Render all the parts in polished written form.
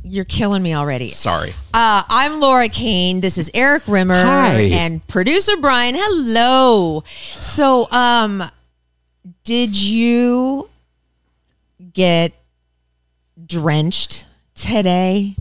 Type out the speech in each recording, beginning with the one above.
You're killing me already. Sorry. I'm Laura Kane. This is Erik Rimmer. Hi. And producer Bryan. Hello. So, did you get drenched today?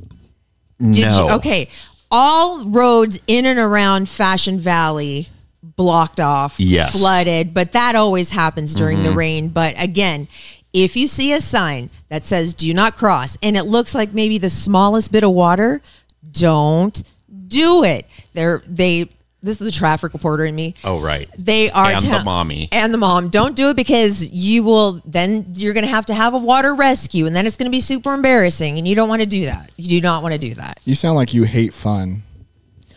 No. Okay. All roads in and around Fashion Valley blocked off, yes, flooded, but that always happens during the rain. But again, if you see a sign that says do not cross and it looks like maybe the smallest bit of water, don't do it. This is the traffic reporter in me. Oh, right. They are and the mommy. And the mom. Don't do it because you're going to have a water rescue and then it's going to be super embarrassing and you don't want to do that. You do not want to do that. You sound like you hate fun.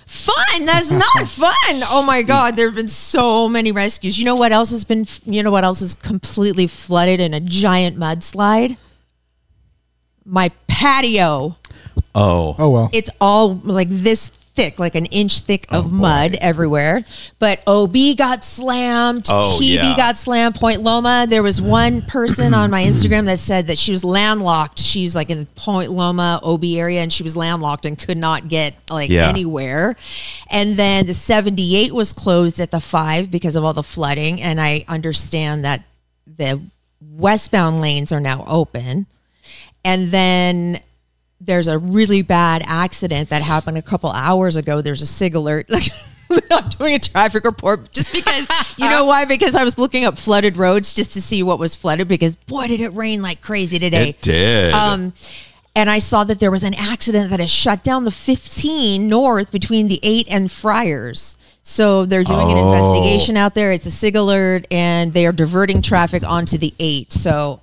Fun? That's not fun. Oh my God. There have been so many rescues. You know what else is completely flooded in a giant mudslide? My patio. Oh, well. It's all like this thick, like an inch thick of mud everywhere. But OB got slammed. Kiwi got slammed. Point Loma. There was one person on my Instagram that said that she was landlocked. She was like in Point Loma, OB area, and she was landlocked and could not get anywhere. And then the 78 was closed at the 5 because of all the flooding. And I understand that the westbound lanes are now open. And then there's a really bad accident that happened a couple hours ago. There's a SIG alert. I'm doing a traffic report just because, you know why? Because I was looking up flooded roads just to see what was flooded because, boy, did it rain like crazy today. It did. And I saw that there was an accident that has shut down the 15 north between the 8 and Friars. So they're doing an investigation out there. It's a SIG alert, and they are diverting traffic onto the 8. So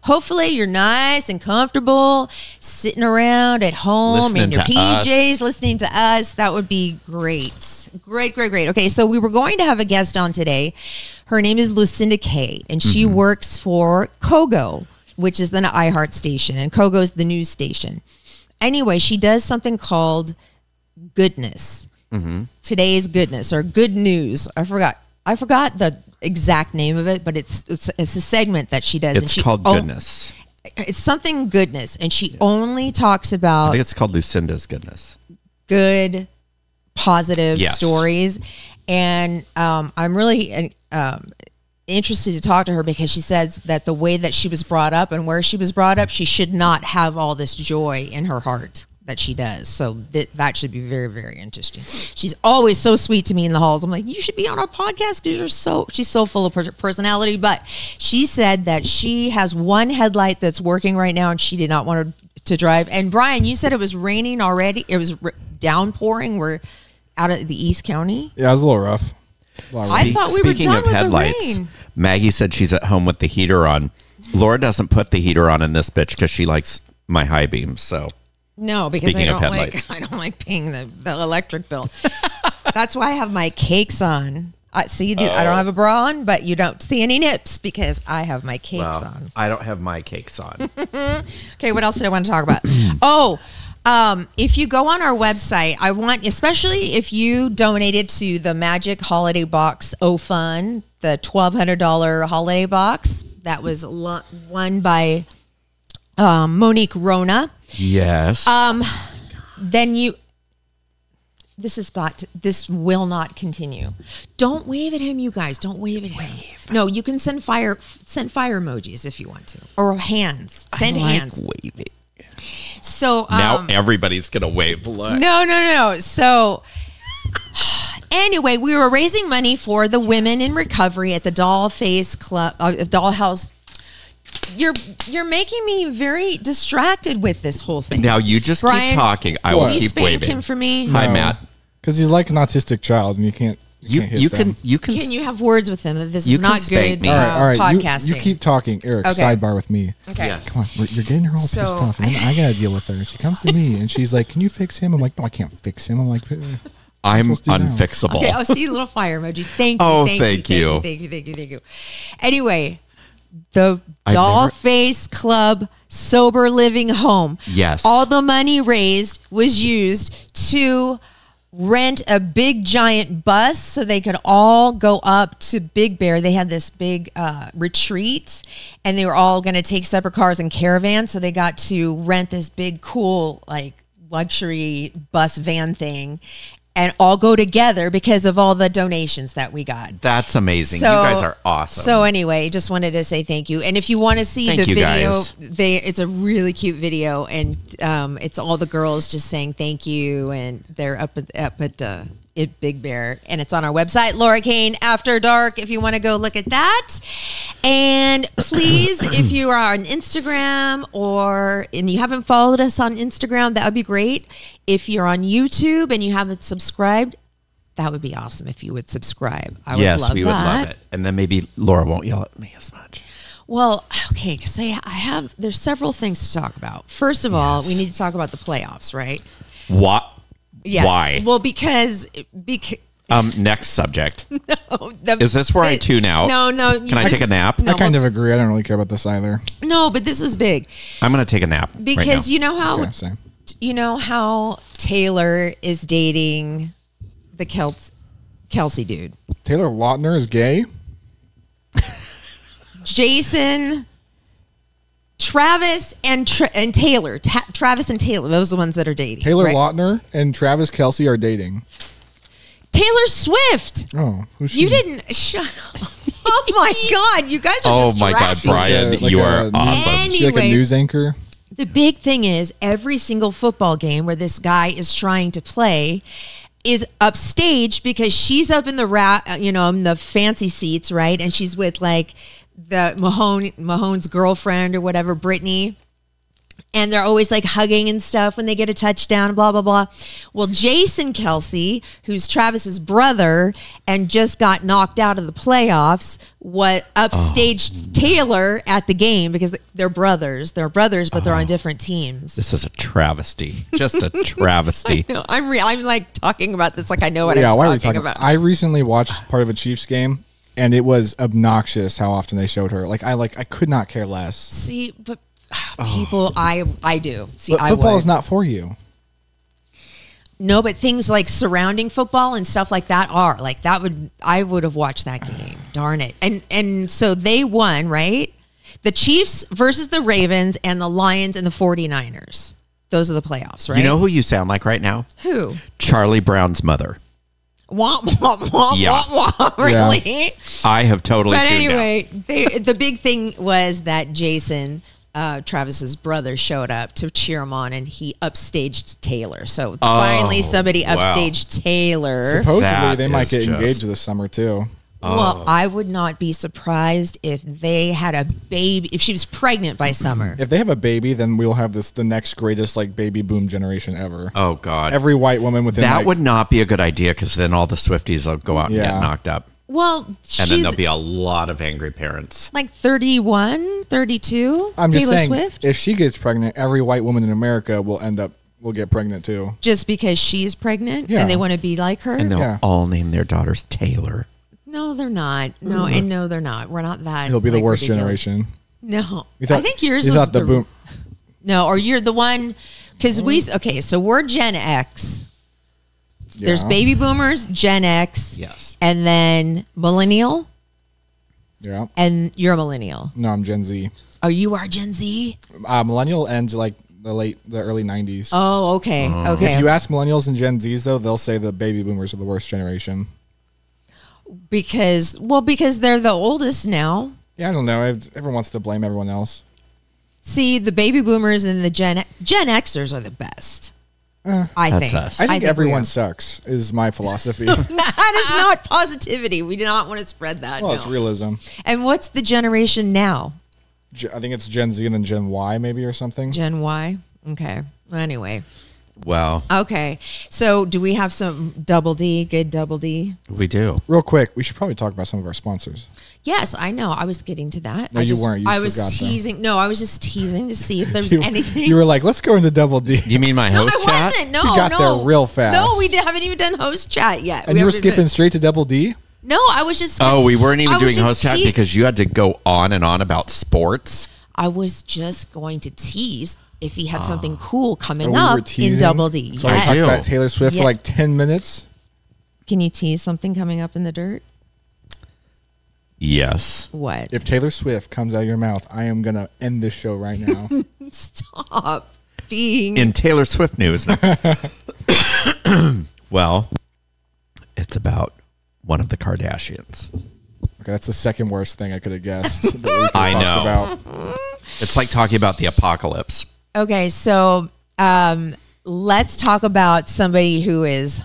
hopefully you're nice and comfortable sitting around at home Listening in your to PJs, us. listening to us. That would be great. Great. Okay, so we were going to have a guest on today. Her name is Lucinda Kay, and she works for Kogo, which is the iHeart station, and Kogo is the news station. Anyway, she does something called Goodness. Today's Goodness or Good News. I forgot the exact name of it, but it's a segment that she does. It's called Goodness. It's something Goodness, and she only talks about. I think it's called Lucinda's Goodness. Good, positive stories, and I'm really interested to talk to her because she says that the way that she was brought up and where she was brought up, she should not have all this joy in her heart that she does. So that should be very, very interesting. She's always so sweet to me in the halls. I'm like, you should be on our podcast because she's so full of personality. But she said that she has one headlight that's working right now and she did not want to drive. And Bryan, you said it was raining already. It was downpouring. We're out of the East County. Yeah, it was a little rough. I thought we were done with the rain. Maggie said she's at home with the heater on. Laura doesn't put the heater on in this bitch because she likes my high beams. So no, because I don't like paying the electric bill. That's why I have my cakes on. I don't have a bra on, but you don't see any nips because I have my cakes on. I don't have my cakes on. Okay, what else did I want to talk about? If you go on our website, I want, especially if you donated to the Magic Holiday Box Fun, the $1,200 holiday box that was won by Monique Rona. Yes. Then this will not continue. Don't wave at him, you guys. Don't wave at him. No, you can send fire emojis if you want to, or hands. Send hands. Waving. So now everybody's gonna wave. Look. No. So anyway, we were raising money for the women in recovery at the Dollface Club, Dollhouse. You're making me very distracted with this whole thing. Now you just Bryan, keep talking. I will keep spank waving. him for me. Hi, Matt. Because he's like an autistic child, and you can't. Can you have words with him? This is not good all right. podcasting. You keep talking, Erik. Okay. Sidebar with me. Okay. Yes. Come on, you're getting her all pissed off, and then I gotta deal with her. She comes to me and she's like, "Can you fix him?" I'm like, "No, I can't fix him." I'm like, "I'm unfixable." Okay, I'll see a little fire emoji. Thank you. Thank you. Anyway, the Dollface Club Sober Living Home. Yes. All the money raised was used to rent a big giant bus so they could all go up to Big Bear. They had this big retreat, and they were all going to take separate cars and caravans. So they got to rent this big, cool, like luxury bus van thing, and all go together because of all the donations that we got. That's amazing. So, you guys are awesome. So anyway, just wanted to say thank you. And if you want to see the video, it's a really cute video, and it's all the girls just saying thank you, and they're up at Big Bear, and it's on our website, Laura Kane After Dark, if you want to go look at that. And please, if you are on Instagram and you haven't followed us on Instagram, that would be great. If you're on YouTube and you haven't subscribed, that would be awesome if you would subscribe. We would love it. And then maybe Laura won't yell at me as much. Well, okay, because there's several things to talk about. First of all, we need to talk about the playoffs, right? What? Yes. Why? Well, because next subject. No. Is this where I tune out? No. Can I take a nap? I kind of agree. I don't really care about this either. No, but this was big. I'm going to take a nap. Because right now. You know how Taylor is dating the Kelsey dude? Taylor Lautner is gay? Jason, Travis, and Taylor. Travis and Taylor, those are the ones that are dating. Taylor Lautner and Travis Kelce are dating. Taylor Swift. Oh, who's she? You didn't shut up. Oh my God, you guys are my God, Bryan, you are awesome. Anyway, she's like a news anchor. The big thing is every single football game where this guy is trying to play is upstaged because she's up in the in the fancy seats, right? And she's with like the Mahone's girlfriend or whatever, Brittany. And they're always like hugging and stuff when they get a touchdown, blah, blah, blah. Well, Jason Kelce, who's Travis's brother and just got knocked out of the playoffs, upstaged Taylor at the game because they're brothers. They're brothers, but they're on different teams. This is a travesty. Just a travesty. I know. I'm like talking about this like I know what I'm talking about. I recently watched part of a Chiefs game, and it was obnoxious how often they showed her. I could not care less. See, but people, I do. See, but football is not for you. No, but things like surrounding football and stuff like that are like I would have watched that game. Darn it. And so they won, right? The Chiefs versus the Ravens and the Lions and the 49ers. Those are the playoffs, right? You know who you sound like right now? Who? Charlie Brown's mother. Wah, wah, wah, yeah. wah, wah, really? Yeah. I have totally tuned anyway, the big thing was that Jason, Travis's brother, showed up to cheer him on, and he upstaged Taylor. So finally somebody upstaged Taylor. Supposedly they might get engaged this summer too. Well, I would not be surprised if they had a baby, if she was pregnant by summer. If they have a baby, then we'll have the next greatest baby boom generation ever. Oh God. Every white woman within that would not be a good idea, because then all the Swifties will go out and get knocked up. Well, and then there'll be a lot of angry parents. Like 31, 32. I'm just saying, Swift? If she gets pregnant, every white woman in America will get pregnant too. Just because she's pregnant and they want to be like her? And they'll all name their daughters Taylor. No, they're not. No, and no, they're not. We're not that. It'll be the worst generation. No. I think yours is the boom. No, or you're the one, because so we're Gen X. Yeah. There's baby boomers, Gen X. Yes. And then millennial. Yeah. And you're a millennial. No, I'm Gen Z. Oh, you are Gen Z? Millennial ends the early 90s. Oh, okay. Okay. If you ask millennials and Gen Zs, though, they'll say the baby boomers are the worst generation. Because they're the oldest now. Yeah, I don't know. Everyone wants to blame everyone else. See, the baby boomers and the Gen Xers are the best. I think. I think everyone sucks is my philosophy. That is not positivity. We do not want to spread that. Well, it's realism. And what's the generation now? I think it's Gen Z and then Gen Y maybe or something. Gen Y? Okay. Well, anyway. Well. Okay. So do we have some Double D, good Double D? We do. Real quick, we should probably talk about some of our sponsors. Yes, I know. I was getting to that. No, you weren't. I was teasing. No, I was just teasing to see if there's anything. You were like, let's go into Double D. You mean my host chat? I wasn't. No, you got there real fast. No, we haven't even done host chat yet. And you were skipping straight to Double D? No, I was just. Oh, we weren't even doing host chat because you had to go on and on about sports. I was just going to tease if he had something cool coming we up were in teasing. Double D. So I talked about Taylor Swift for like 10 minutes. Can you tease something coming up in the dirt? Yes. What? If Taylor Swift comes out of your mouth, I am going to end this show right now. Stop being... In Taylor Swift news. Well, it's about one of the Kardashians. Okay, that's the second worst thing I could have guessed. That we could I talk know. About. It's like talking about the apocalypse. Okay, so let's talk about somebody who is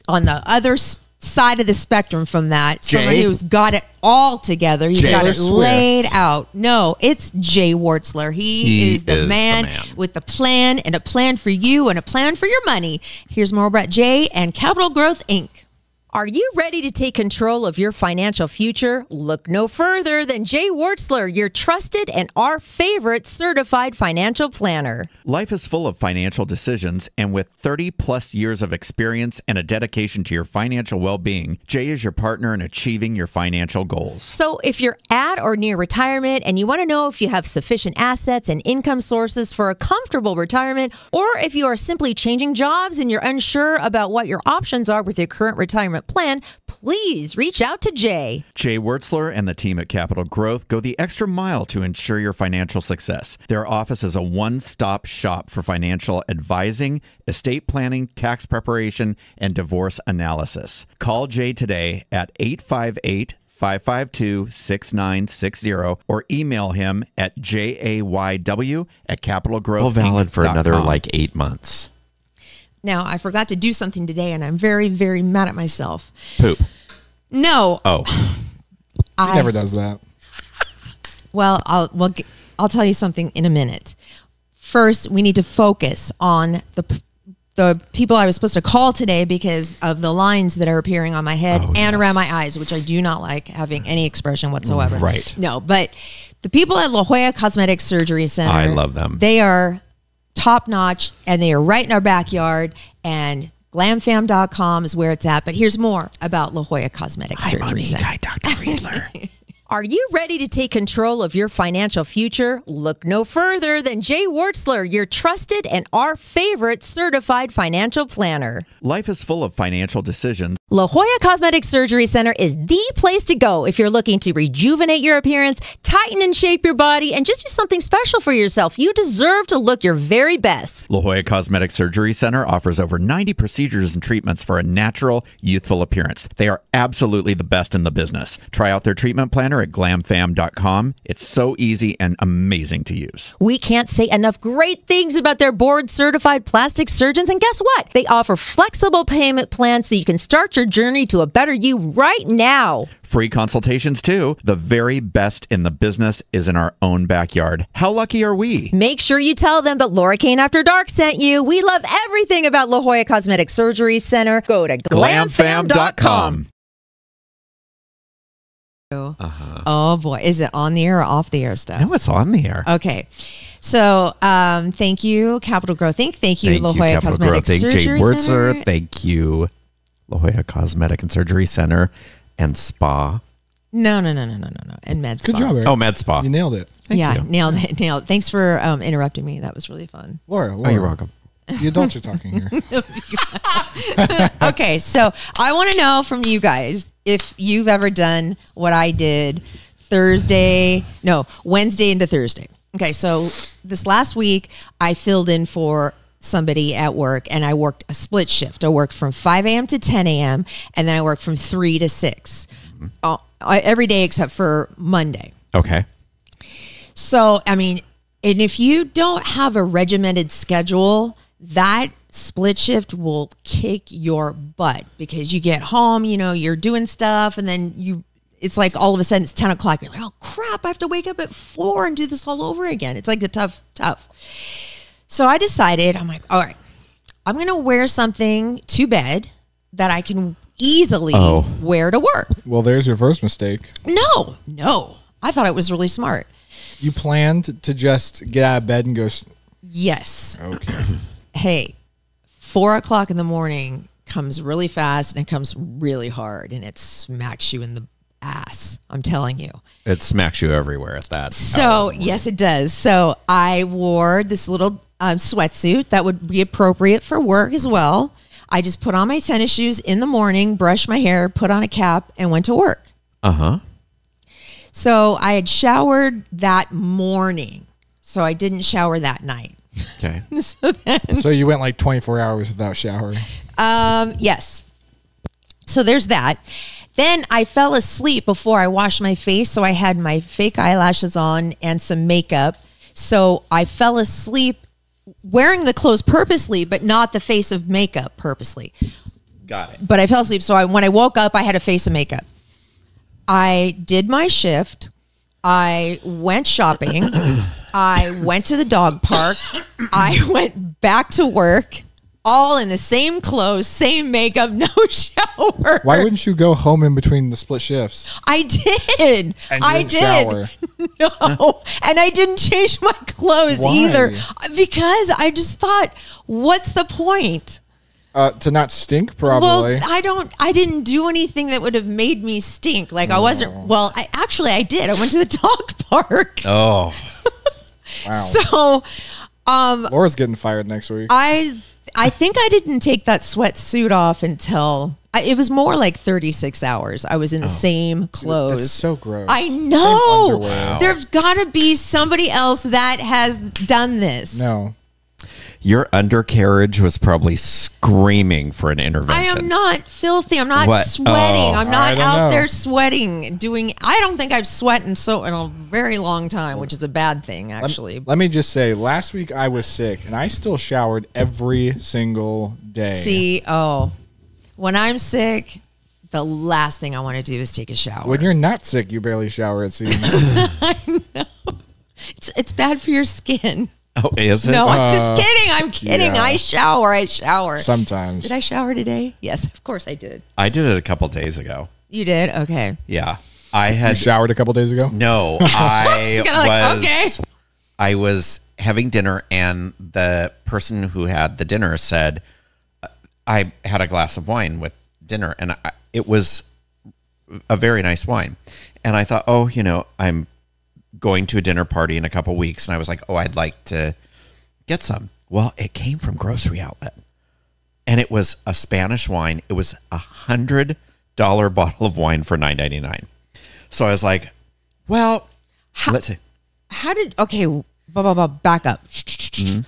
on the other side of the spectrum from that. Someone who's got it all together. He's got it laid out. No, it's Jay Wartzler. He is the man with the plan, and a plan for you and a plan for your money. Here's more about Jay and Capital Growth, Inc. Are you ready to take control of your financial future? Look no further than Jay Wartzler, your trusted and our favorite certified financial planner. Life is full of financial decisions, and with 30 plus years of experience and a dedication to your financial well-being, Jay is your partner in achieving your financial goals. So if you're at or near retirement and you want to know if you have sufficient assets and income sources for a comfortable retirement, or if you are simply changing jobs and you're unsure about what your options are with your current retirement plan, please reach out to Jay. Jay Wartzler and the team at Capital Growth go the extra mile to ensure your financial success. Their office is a one-stop shop for financial advising, estate planning, tax preparation, and divorce analysis. Call Jay today at 858-552-6960 or email him at jayw@capitalgrowth. All valid for another like 8 months. Now, I forgot to do something today, and I'm very, very mad at myself. Poop. No. Oh. He never does that. Well, I'll tell you something in a minute. First, we need to focus on the people I was supposed to call today because of the lines that are appearing on my head and around my eyes, which I do not like having any expression whatsoever. Right. No, but the people at La Jolla Cosmetic Surgery Center. I love them. They are top notch, and they are right in our backyard, and glamfam.com is where it's at. But here's more about La Jolla Cosmetic Surgery Center. Hi, Dr. Riedler. Are you ready to take control of your financial future? Look no further than Jay Wartzler, your trusted and our favorite certified financial planner. Life is full of financial decisions. La Jolla Cosmetic Surgery Center is the place to go if you're looking to rejuvenate your appearance, tighten and shape your body, and just do something special for yourself. You deserve to look your very best. La Jolla Cosmetic Surgery Center offers over 90 procedures and treatments for a natural, youthful appearance. They are absolutely the best in the business. Try out their treatment planner at glamfam.com. It's so easy and amazing to use. We can't say enough great things about their board-certified plastic surgeons, and guess what? They offer flexible payment plans so you can start your journey to a better you right now. Free consultations too. The very best in the business is in our own backyard. How lucky are we? Make sure you tell them that Laura Kane After Dark sent you. We love everything about La Jolla Cosmetic Surgery Center. Go to glamfam.com. Oh boy, is it on the air or off the air stuff? No, it's on the air. Okay. So, thank you, Capital Growth Inc. Thank you, La Jolla Capital Cosmetic Growth Inc. Surgery Jay Wartzler. Center. Thank you, La Jolla Cosmetic and Surgery Center and Spa. No. And Med Spa. Good job, Eric. Oh, Med Spa. You nailed it. Thank you. Nailed it. Thanks for interrupting me. That was really fun. Laura. Oh, you're welcome. The adults are talking here. Okay, so I want to know from you guys if you've ever done what I did Wednesday into Thursday. Okay, so this last week I filled in for somebody at work, and I worked a split shift. I worked from 5 a.m. to 10 a.m., and then I worked from 3 to 6 every day except for Monday. Okay. So, I mean, and if you don't have a regimented schedule, that split shift will kick your butt because you get home, you're doing stuff, and then it's like all of a sudden it's 10 o'clock. You're like, oh crap, I have to wake up at 4 and do this all over again. It's like the tough. So I decided, I'm like, all right, I'm going to wear something to bed that I can easily wear to work. Well, there's your first mistake. No. I thought it was really smart. You planned to just get out of bed and go. Yes. Okay. Hey, 4 o'clock in the morning comes really fast and it comes really hard, and it smacks you in the ass. I'm telling you. It smacks you everywhere at that. So, yes, it does. So I wore this little sweatsuit that would be appropriate for work as well. I just put on my tennis shoes in the morning, brushed my hair, put on a cap, and went to work. Uh-huh. So I had showered that morning. So I didn't shower that night. Okay. So you went like 24 hours without showering. Yes. So there's that. Then I fell asleep before I washed my face. So I had my fake eyelashes on and some makeup. So I fell asleep wearing the clothes purposely, but not the face of makeup purposely. Got it. But I fell asleep. So when I woke up, I had a face of makeup. I did my shift. I went shopping. I went to the dog park. I went back to work, all in the same clothes, same makeup, no shower. Why wouldn't you go home in between the split shifts? I did. And I didn't did. shower. No, and I didn't change my clothes Why? either because I just thought, what's the point? To not stink, probably. Well, I didn't do anything that would have made me stink. Like I wasn't. Well, I did. I went to the dog park. Oh. Wow. So, Laura's getting fired next week. I think I didn't take that sweatsuit off until it was more like 36 hours. I was in the same clothes. That's so gross. I know. Same underwear. There's got to be somebody else that has done this. No. Your undercarriage was probably screaming for an intervention. I am not filthy. I'm not What? sweating. Oh. I'm I not don't out know. there sweating. I don't think I've sweated in a very long time, which is a bad thing, actually. Let me just say, last week I was sick, and I still showered every single day. See, when I'm sick, the last thing I want to do is take a shower. When you're not sick, you barely shower, it seems. I know. It's bad for your skin. Oh, is it? No, I'm just kidding. I'm kidding. yeah. I shower. Sometimes. Did I shower today? Yes, of course I did. I did it a couple days ago. You did? Okay. Yeah. I You had showered a couple days ago? No, I kinda like, okay. I was having dinner, and the person who had the dinner said, I had a glass of wine with dinner, and it was a very nice wine. And I thought, I'm going to a dinner party in a couple weeks, and I was like, I'd like to get some. Well, it came from Grocery Outlet, and it was a Spanish wine. It was $100 bottle of wine for $9.99. So I was like, well, let's see. Back up. Mm-hmm.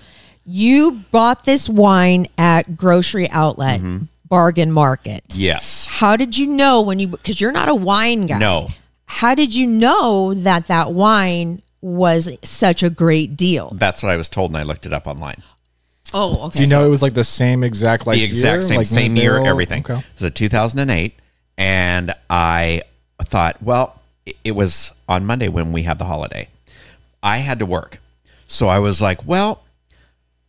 You bought this wine at Grocery Outlet, Bargain Market. Yes. How did you know because you're not a wine guy. No. How did you know that wine was such a great deal? That's what I was told, and I looked it up online. Oh, okay. Do you know it was like the same exact The exact year? same year, barrel? everything. Okay. It was a 2008, and I thought, well, it was on Monday when we had the holiday. I had to work. So I was like, well,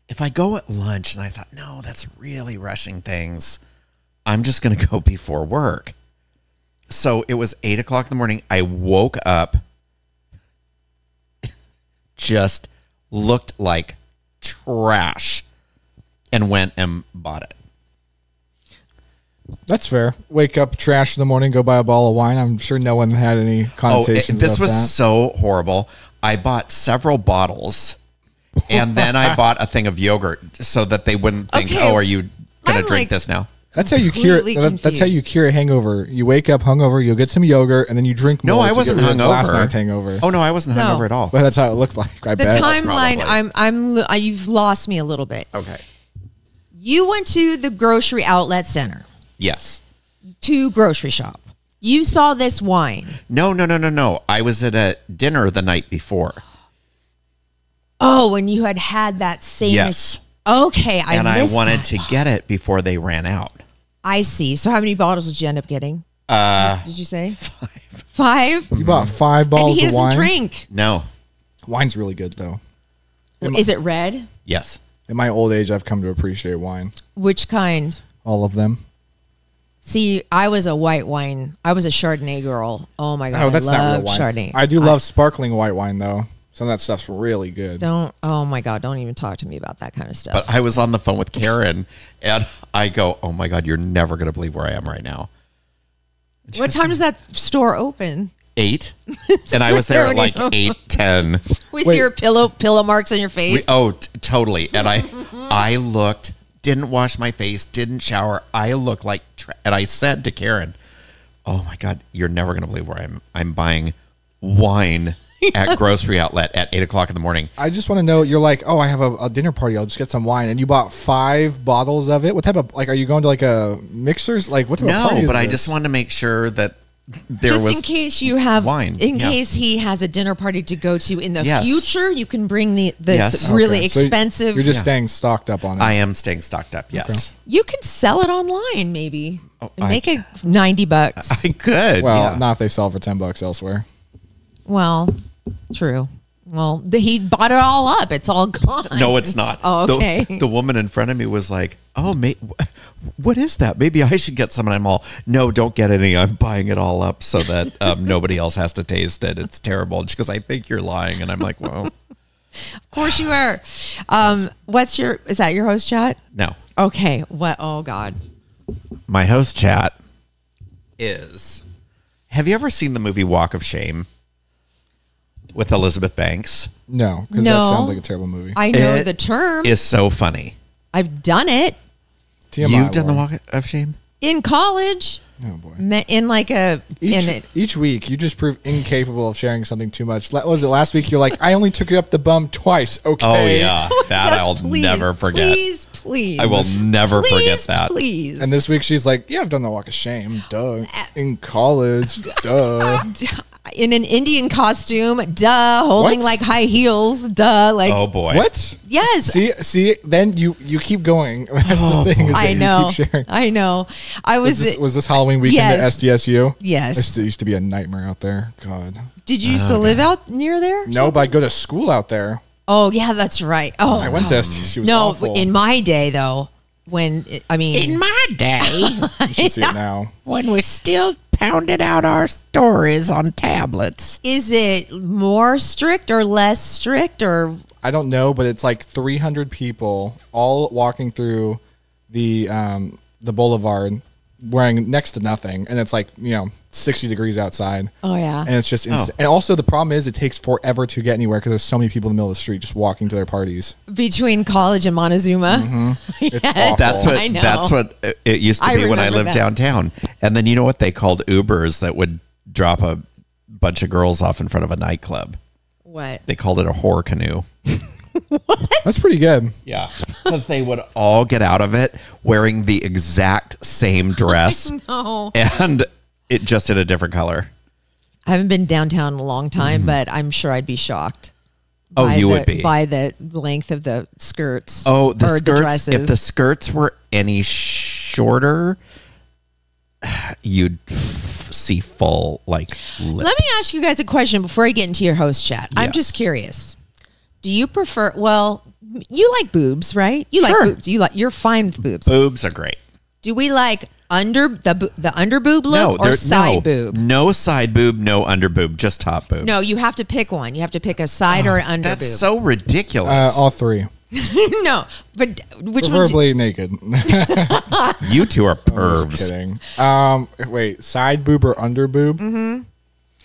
if I go at lunch, and I thought, no, that's really rushing things. I'm just going to go before work. So it was 8 o'clock in the morning. I woke up, just looked like trash, and went and bought it. That's fair. Wake up, trash in the morning, go buy a bottle of wine. I'm sure no one had any connotations this about was that. so horrible. I bought several bottles, and then I bought a thing of yogurt so that they wouldn't think, Okay. are you going to I'm drink like- this now? That's how you cure. Completely That's how you cure a hangover. You wake up hungover, you'll get some yogurt, and then you drink more. No, I to wasn't get rid of last hungover. night's hangover. Oh, no, I wasn't No. hungover at all. Well, that's how it looked like. I The bet. timeline, Probably. you've lost me a little bit. Okay. You went to the Grocery Outlet Center Yes. to grocery shop. You saw this wine. No. I was at a dinner the night before. Oh, and you had that same. Yes. Okay, And I missed wanted that. to get it before they ran out. I see. So how many bottles did you end up getting? Did you say? Five? You bought 5 And bottles he of doesn't wine. drink. No. Wine's really good, though. Is it red? Yes. In my old age, I've come to appreciate wine. Which kind? All of them. See, I was a white wine. I was a Chardonnay girl. Oh my god! Oh, that's I not love real wine. Chardonnay. I do love sparkling white wine, though. Some of that stuff's really good. Don't. Oh my god! Don't even talk to me about that kind of stuff. But I was on the phone with Karen, and I go, oh, my God, you're never going to believe where I am right now. What time does that store open? 8. And I was there at like 8:10. With your pillow marks on your face? Totally. And I looked, didn't wash my face, didn't shower. I looked like, and I said to Karen, oh my God, you're never going to believe where I'm buying wine at grocery outlet at 8 o'clock in the morning. I just want to know, you're like, oh, I have a dinner party. I'll just get some wine. And you bought 5 bottles of it. What type of, like, are you going to like a mixers? Like, what type of party is but this? I just wanted to make sure that there was in case you have wine. In case he has a dinner party to go to in the future, you can bring this really expensive. So you're just staying stocked up on it. I am staying stocked up. Yes. Okay. You could sell it online, maybe. Make it $90. I could. Well, not if they sell for $10 elsewhere. Well, true. Well, he bought it all up. It's all gone. No, it's not. Oh, okay. The woman in front of me was like, oh, what is that? Maybe I should get some. And I'm all, no, don't get any. I'm buying it all up so that nobody else has to taste it. It's terrible. And she goes, I think you're lying. And I'm like, well. Of course you are. Is that your host chat? No. Okay. What? Oh, God. My host chat is, have you ever seen the movie Walk of Shame with Elizabeth Banks? No, because that sounds like a terrible movie. I know the term. It's so funny. I've done it. TMI, You've done the Walk of Shame? In college. Oh, boy. In like each week, you just prove incapable of sharing something too much. What was it last week? You're like, I only took it up the bum twice. Okay. Oh, yeah. That I'll never forget. Please. I will never forget that. Please. And this week, she's like, yeah, I've done the Walk of Shame. Duh. In college. Duh. In an Indian costume, duh, holding like high heels, duh, like. Oh boy! What? Yes. See. Then you keep going. That's the thing. I know. You keep sharing. I know. Was this Halloween weekend at SDSU? Yes. It used to be a nightmare out there. God. Did you used to live out near there? No, but I go to school out there. Oh yeah, that's right. Oh, I went to SDSU. It was awful. In my day though, in my day, you should see it now. When we still pounded out our stories on tablets. Is it more strict or less strict or? I don't know, but it's like 300 people all walking through the boulevard wearing next to nothing, and it's like 60 degrees outside. Oh yeah, and it's just insane. And also the problem is it takes forever to get anywhere because there's so many people in the middle of the street just walking to their parties between College and Montezuma. Mm-hmm. It's awful. That's what it used to be when I lived downtown. And then you know what they called Ubers that would drop a bunch of girls off in front of a nightclub? What? They called it a whore canoe. What? That's pretty good. Yeah, because they would all get out of it wearing the exact same dress. No. And it just in a different color. I haven't been downtown in a long time, but I'm sure I'd be shocked. Oh, you would be. By the length of the skirts. Oh, the skirts. The dresses. If the skirts were any shorter, you'd see full lip. Let me ask you guys a question before I get into your host chat. Yes. I'm just curious. Do you prefer? Well, you like boobs, right? You like boobs. You're fine with boobs. Boobs are great. Do we like the under boob look or side boob? No side boob, no under boob, just top boob. No, you have to pick one. You have to pick a side or an under boob. That's so ridiculous. All three. No, but which preferably naked. You two are pervs. I'm just kidding. Wait, side boob or under boob? Mm-hmm.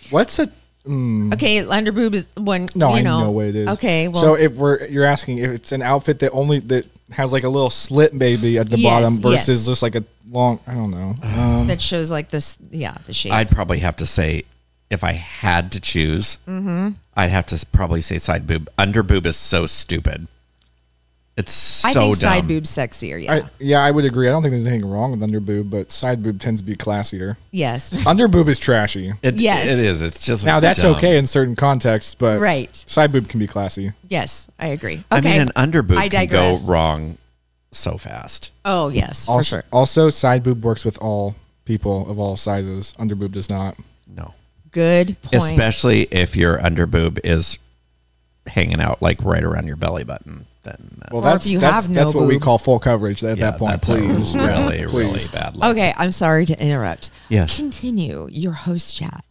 What's a Okay, under boob is one. No, I know what it is. Okay, well, so you're asking if it's an outfit that has like a little slit maybe at the bottom versus just like a long. I don't know. That shows like this. Yeah, the shape. I'd probably have to say, if I had to choose, I'd have to probably say side boob. Under boob is so stupid. It's so dumb. I think side boob's sexier. Yeah, I would agree. I don't think there's anything wrong with under boob, but side boob tends to be classier. Yes, under boob is trashy. Yes, it is. It's just now that's dumb. Okay in certain contexts, but side boob can be classy. Yes, I agree. Okay. I mean, an under boob can go wrong so fast. Oh yes, for sure. Also, side boob works with all people of all sizes. Under boob does not. No. Good point. Especially if your under boob is hanging out like right around your belly button. Well, that's what we call full coverage at that point. Please, really bad luck. Okay, I'm sorry to interrupt. Yes, continue your host chat.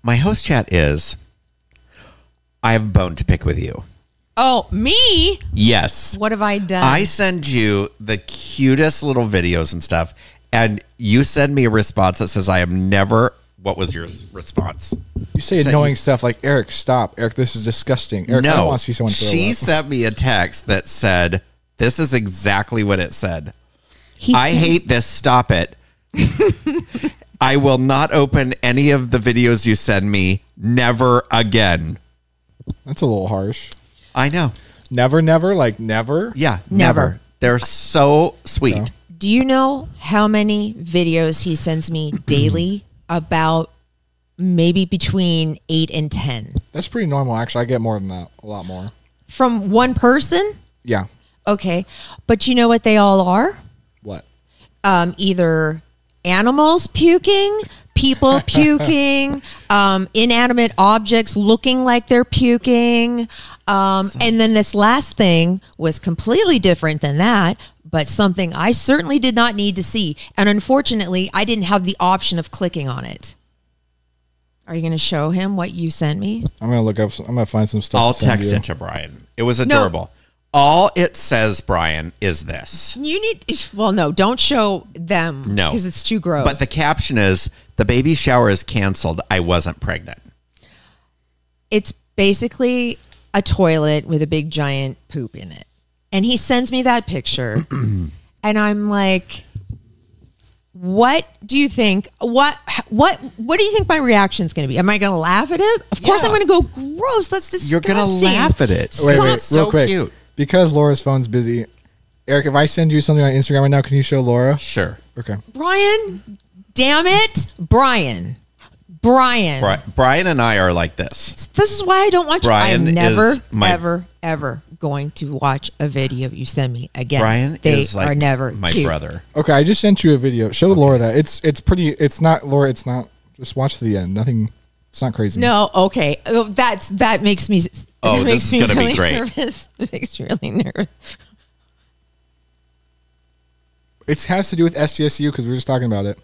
My host chat is, I have a bone to pick with you. Oh, me? Yes. What have I done? I send you the cutest little videos and stuff, And you send me a response that says, I am never. What was your response? You say annoying stuff like, Eric, stop. Eric, this is disgusting. Eric, I don't want to see someone throw she up. sent me a text that said, this is exactly what it said. I hate this. Stop it. I will not open any of the videos you send me. Never again. That's a little harsh. I know. Never, like never? Yeah, never. They're so sweet. No. Do you know how many videos he sends me daily? About maybe between 8 and 10. That's pretty normal, actually. I get more than that. A lot more. From one person? Yeah. Okay. But you know what they all are? What? Either animals puking, people puking, inanimate objects looking like they're puking. And then this last thing was completely different than that, but something I certainly did not need to see. And unfortunately, I didn't have the option of clicking on it. Are you going to show him what you sent me? I'm going to look up, I'm going to find some stuff. I'll text it to Bryan. It was adorable. No. All it says, Bryan, is this. You need, well, no, don't show them. No. Because it's too gross. But the caption is, the baby shower is canceled. I wasn't pregnant. It's basically a toilet with a big giant poop in it. And he sends me that picture. And I'm like, what do you think? What do you think my reaction is going to be? Am I going to laugh at it? Of course I'm going to go, gross. That's disgusting. You're going to laugh at it. Wait, real so quick. Cute. Because Laura's phone's busy. Eric, if I send you something on Instagram right now, can you show Laura? Sure. Okay. Bryan, damn it. Bryan and I are like this. This is why I don't watch. Bryan I'm never, is my- ever going to watch a video you send me again. Bryan they is like are never my cute. brother. Okay, I just sent you a video. Show Laura that. It's pretty. It's not Laura. It's not. Just watch to the end. Nothing. It's not crazy. No, okay. That makes me. Oh, that makes this is me gonna be really great. Nervous. It makes me really nervous. It has to do with SDSU because we were just talking about it.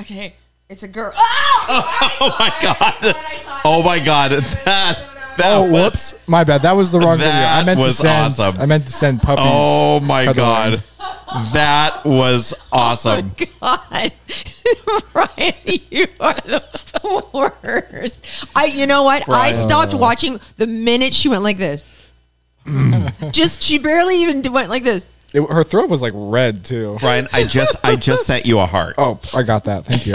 Okay, it's a girl. Oh my God! Oh my God! That Oh, whoops! My bad. That was the wrong video. That I meant was to send. awesome. I meant to send puppies. Oh my cuddling. God! That was awesome. God, Bryan, you are the worst. You know what? I stopped watching the minute she went like this. She barely even went like this. Her throat was like red too. Bryan, I just sent you a heart. Oh, I got that. Thank you.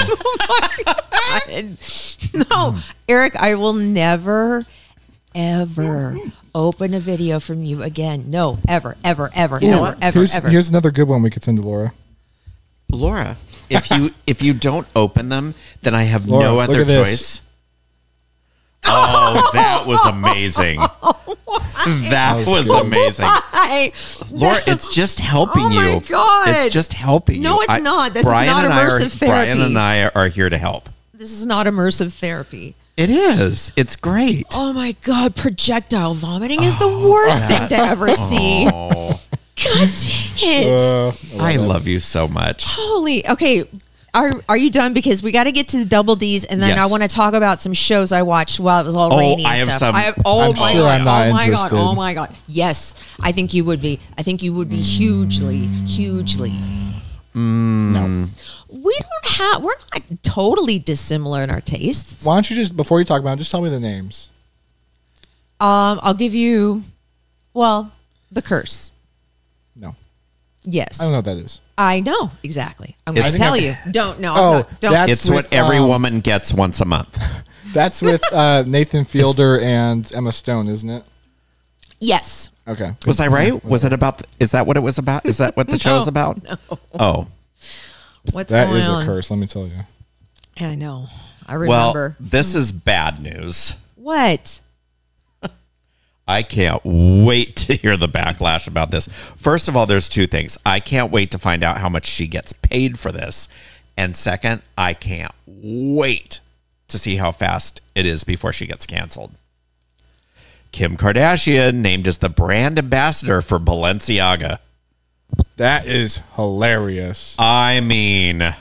No, Eric, I will never, ever open a video from you again. No, ever. Here's another good one we could send to Laura. Laura, if you don't open them, then I have Laura, no other look at this. choice. Oh, that was amazing. That was amazing. Laura, it's just helping you. Oh my God. It's just helping you. No, it's not. This is not immersive therapy. Bryan and I are here to help. This is not immersive therapy. It is. It's great. Oh my God, projectile vomiting is the worst thing to ever see. Oh, God dang it. I love you so much. Holy, okay. Are you done? Because we got to get to the double D's, and then Yes. I want to talk about some shows I watched while it was all rainy and I have stuff. some. Oh I'm my sure God! I'm not Oh my God! interested. Oh my God! Yes, I think you would be. I think you would be hugely. No. We're not totally dissimilar in our tastes. Why don't you just, before you talk about it, just tell me the names. I'll give you, The Curse. No. Yes. I don't know what that is. I know, exactly. I'm going to It's- tell you. Don't. Oh, Don't. that's It's what with, every woman gets once a month. That's with Nathan Fielder and Emma Stone, isn't it? Yes. Okay. Was I right? Was it about? Is that what it was about? Is that what the show is about? No. Oh, What's That going is on? a curse, let me tell you. I know. I remember. well, this is bad news. What? I can't wait to hear the backlash about this. First of all, there's two things. I can't wait to find out how much she gets paid for this. And second, I can't wait to see how fast it is before she gets canceled. Kim Kardashian named as the brand ambassador for Balenciaga. That is hilarious. I mean,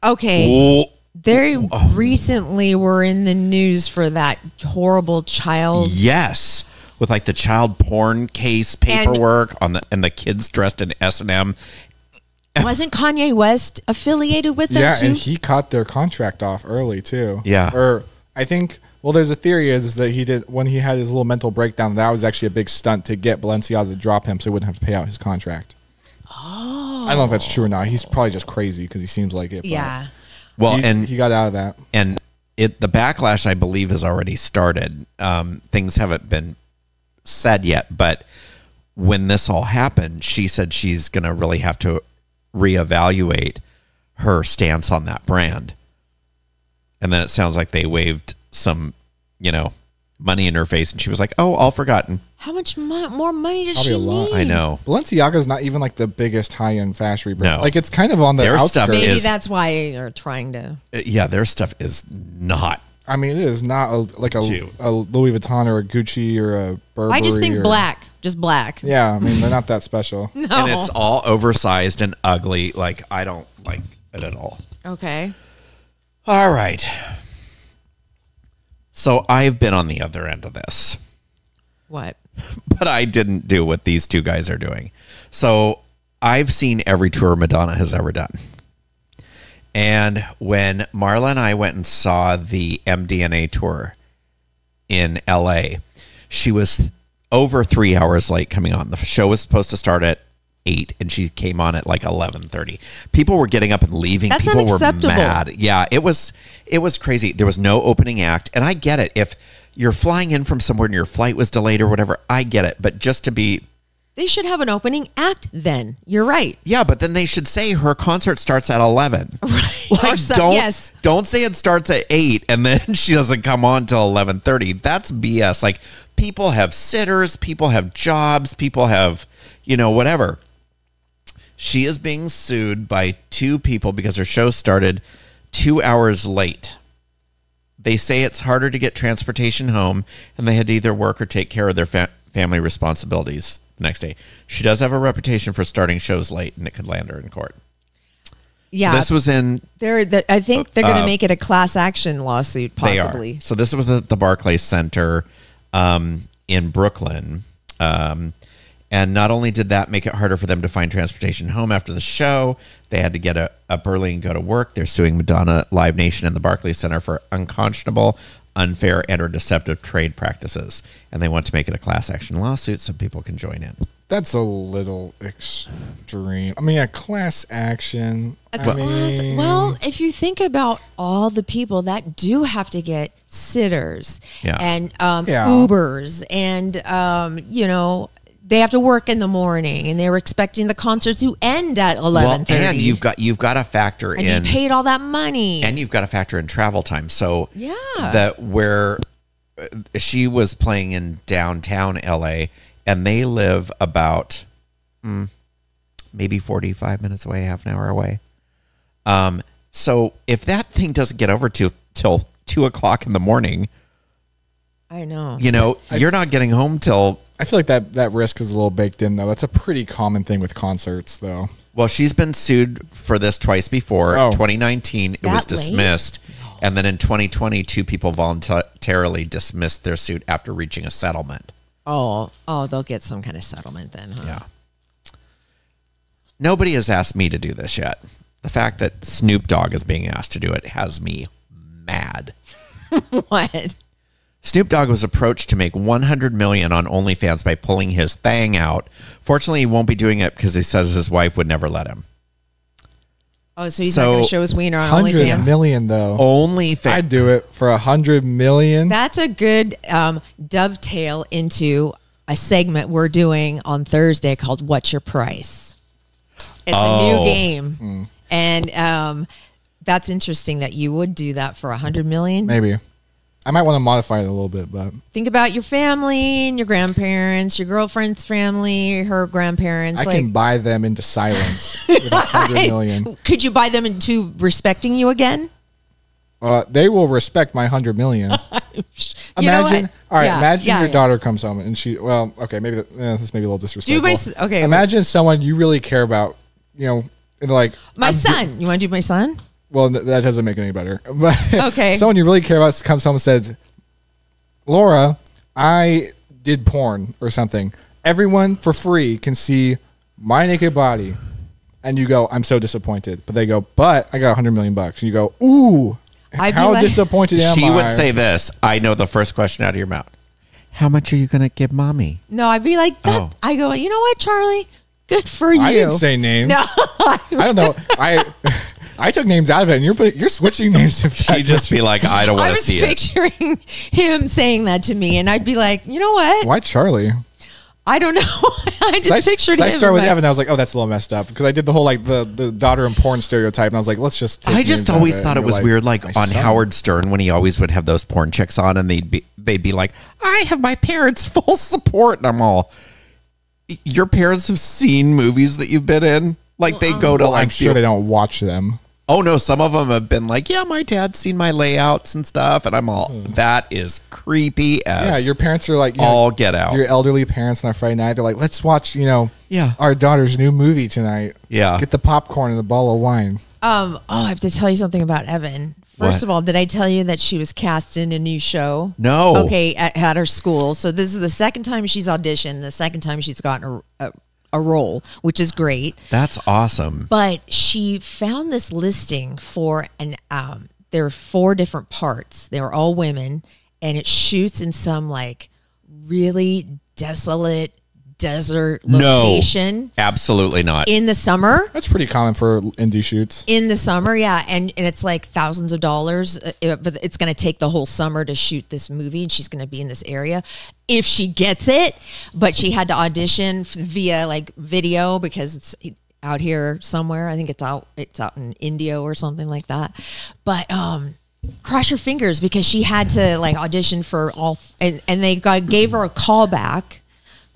Okay. They recently were in the news for that horrible child. yes, with like the child porn case paperwork and the kids dressed in S&M. Wasn't Kanye West affiliated with them Yeah, too? and he cut their contract off early too. Yeah. Or I think, well, there's a theory is that he did, when he had his little mental breakdown, that was actually a big stunt to get Balenciaga to drop him so he wouldn't have to pay out his contract. Oh. I don't know if that's true or not. He's probably just crazy because he seems like it. Yeah. Well, he got out of that. And the backlash, I believe, has already started. Things haven't been said yet, but when this all happened, she said she's going to really have to reevaluate her stance on that brand. And then it sounds like they waved some, money in her face, and she was like, "Oh, all forgotten." How much more money does Probably she a lot. need? I know. Balenciaga's not even like the biggest high-end fashion brand. No. Like it's kind of on the Their outskirts. stuff Maybe is- that's why they're trying to. Yeah, their stuff is not. I mean, it is not like a Cute. Louis Vuitton or a Gucci or a Burberry. I just think black, just black. Yeah, I mean, they're not that special. No. And it's all oversized and ugly. Like, I don't like it at all. Okay. All right. So I've been on the other end of this, What? but I didn't do what these two guys are doing. So I've seen every tour Madonna has ever done. And when Marla and I went and saw the MDNA tour in LA, she was over 3 hours late coming on. The show was supposed to start at 8, and she came on at like 11:30. People were getting up and leaving. That's People unacceptable. were mad. Yeah, it was crazy. There was no opening act, and I get it. If you're flying in from somewhere and your flight was delayed or whatever, I get it. But just to be... They should have an opening act then. You're right. Yeah, but then they should say her concert starts at 11. Right. Like, Or some- yes. don't say it starts at 8 and then she doesn't come on till 11:30. That's BS. Like, people have sitters, people have jobs, people have, whatever. She is being sued by 2 people because her show started 2 hours late. They say it's harder to get transportation home, and they had to either work or take care of their family responsibilities the next day. She does have a reputation for starting shows late, and it could land her in court. Yeah. So this was in... I think they're going to make it a class action lawsuit, possibly. They are. So this was at the Barclays Center in Brooklyn. And not only did that make it harder for them to find transportation home after the show, they had to get up early and go to work. They're suing Madonna, Live Nation, and the Barclays Center for unconscionable, unfair, and or deceptive trade practices. And they want to make it a class action lawsuit so people can join in. That's a little extreme. I mean, a class action. Well, if you think about all the people that do have to get sitters and Ubers and, they have to work in the morning and they were expecting the concert to end at 11:30. Well, and you've got to factor in... And you paid all that money. And you've got to factor in travel time. So yeah, where she was playing in downtown LA, and they live about maybe 45 minutes away, half an hour away. So if that thing doesn't get over till 2:00 in the morning, I know. You're not getting home till... I feel like that risk is a little baked in, though. That's a pretty common thing with concerts, though. Well, she's been sued for this twice before. Oh. 2019, it was That late? dismissed. And then in 2020, 2 people voluntarily dismissed their suit after reaching a settlement. Oh, they'll get some kind of settlement then, huh? Yeah. Nobody has asked me to do this yet. The fact that Snoop Dogg is being asked to do it has me mad. What? Snoop Dogg was approached to make $100 million on OnlyFans by pulling his thang out. Fortunately, he won't be doing it because he says his wife would never let him. Oh, so he's not going to show his wiener on 100 OnlyFans? million, though. OnlyFans. I'd do it for 100 million. That's a good dovetail into a segment we're doing on Thursday called What's Your Price? It's a new game. And that's interesting that you would do that for 100 million. Maybe. I might want to modify it a little bit, but... Think about your family and your grandparents, your girlfriend's family, her grandparents. I can buy them into silence with 100 million. Could you buy them into respecting you again? They will respect my 100 million. Imagine your daughter comes home and she... Well, okay, maybe this may be a little disrespectful. Imagine someone you really care about, and like... My son. You want to do my son? Well, that doesn't make it any better. But okay. Someone you really care about comes home and says, Laura, I did porn or something. Everyone for free can see my naked body. and you go, I'm so disappointed. But they go, but I got $100 million. And you go, ooh, how disappointed am I? She would say this. I know the first question out of your mouth. How much are you going to give mommy? No, I'd be like, that. I go, you know what, Charlie? Good for you. I didn't say names. No, I don't know. I took names out of it, and you're switching names. She'd just be like, I don't want to see it. I was picturing him saying that to me, and I'd be like, you know what? Why Charlie? I don't know. I just pictured him. I started with Evan, and I was like, oh, that's a little messed up. Because I did the whole, like, the daughter in porn stereotype, and I was like, let's just take I just always thought it was weird, like, on Howard Stern, when he always would have those porn chicks on, and they'd be like, I have my parents' full support. And I'm all, your parents have seen movies that you've been in? Like, they go to, like... I'm sure they don't watch them. Oh, no, some of them have been like, yeah, my dad's seen my layouts and stuff. And I'm all, that is creepy as yeah, your parents are like... all get out. Your elderly parents on a Friday night, they're like, let's watch, our daughter's new movie tonight. Yeah. Get the popcorn and the bottle of wine. I have to tell you something about Evan. First of all, did I tell you that she was cast in a new show? No. Okay, at her school. So this is the second time she's auditioned, the second time she's gotten a role, which is great. That's awesome. But she found this listing for there are 4 different parts. They were all women, and it shoots in some like really desolate desert location. No, absolutely not. In the summer. That's pretty common for indie shoots. In the summer, yeah. And it's like thousands of dollars, but it's going to take the whole summer to shoot this movie, and she's going to be in this area if she gets it. But she had to audition via like video because it's out here somewhere. I think it's out in India or something like that. But cross your fingers, because she had to like audition for all, and they gave her a callback.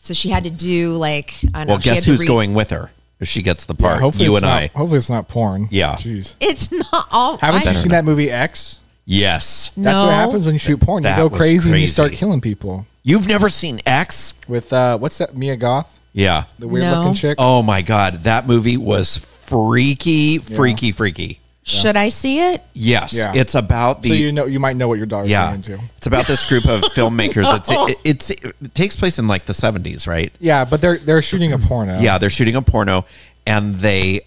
So she had to do like, I don't know. Well, guess who's going with her if she gets the part? Yeah, you and I. Hopefully it's not porn. Yeah. Jeez. It's not all. Haven't you seen that movie X? Yes. That's what happens when you shoot porn. You go crazy and you start killing people. You've never seen X? With, what's that, Mia Goth? Yeah. The weird-looking chick? Oh, my God. That movie was freaky. Should I see it? Yes. Yeah. It's about the... So you might know what your daughter's going into. It's about this group of filmmakers. It takes place in like the 70s, right? Yeah, but they're shooting a porno. Yeah, they're shooting a porno, and they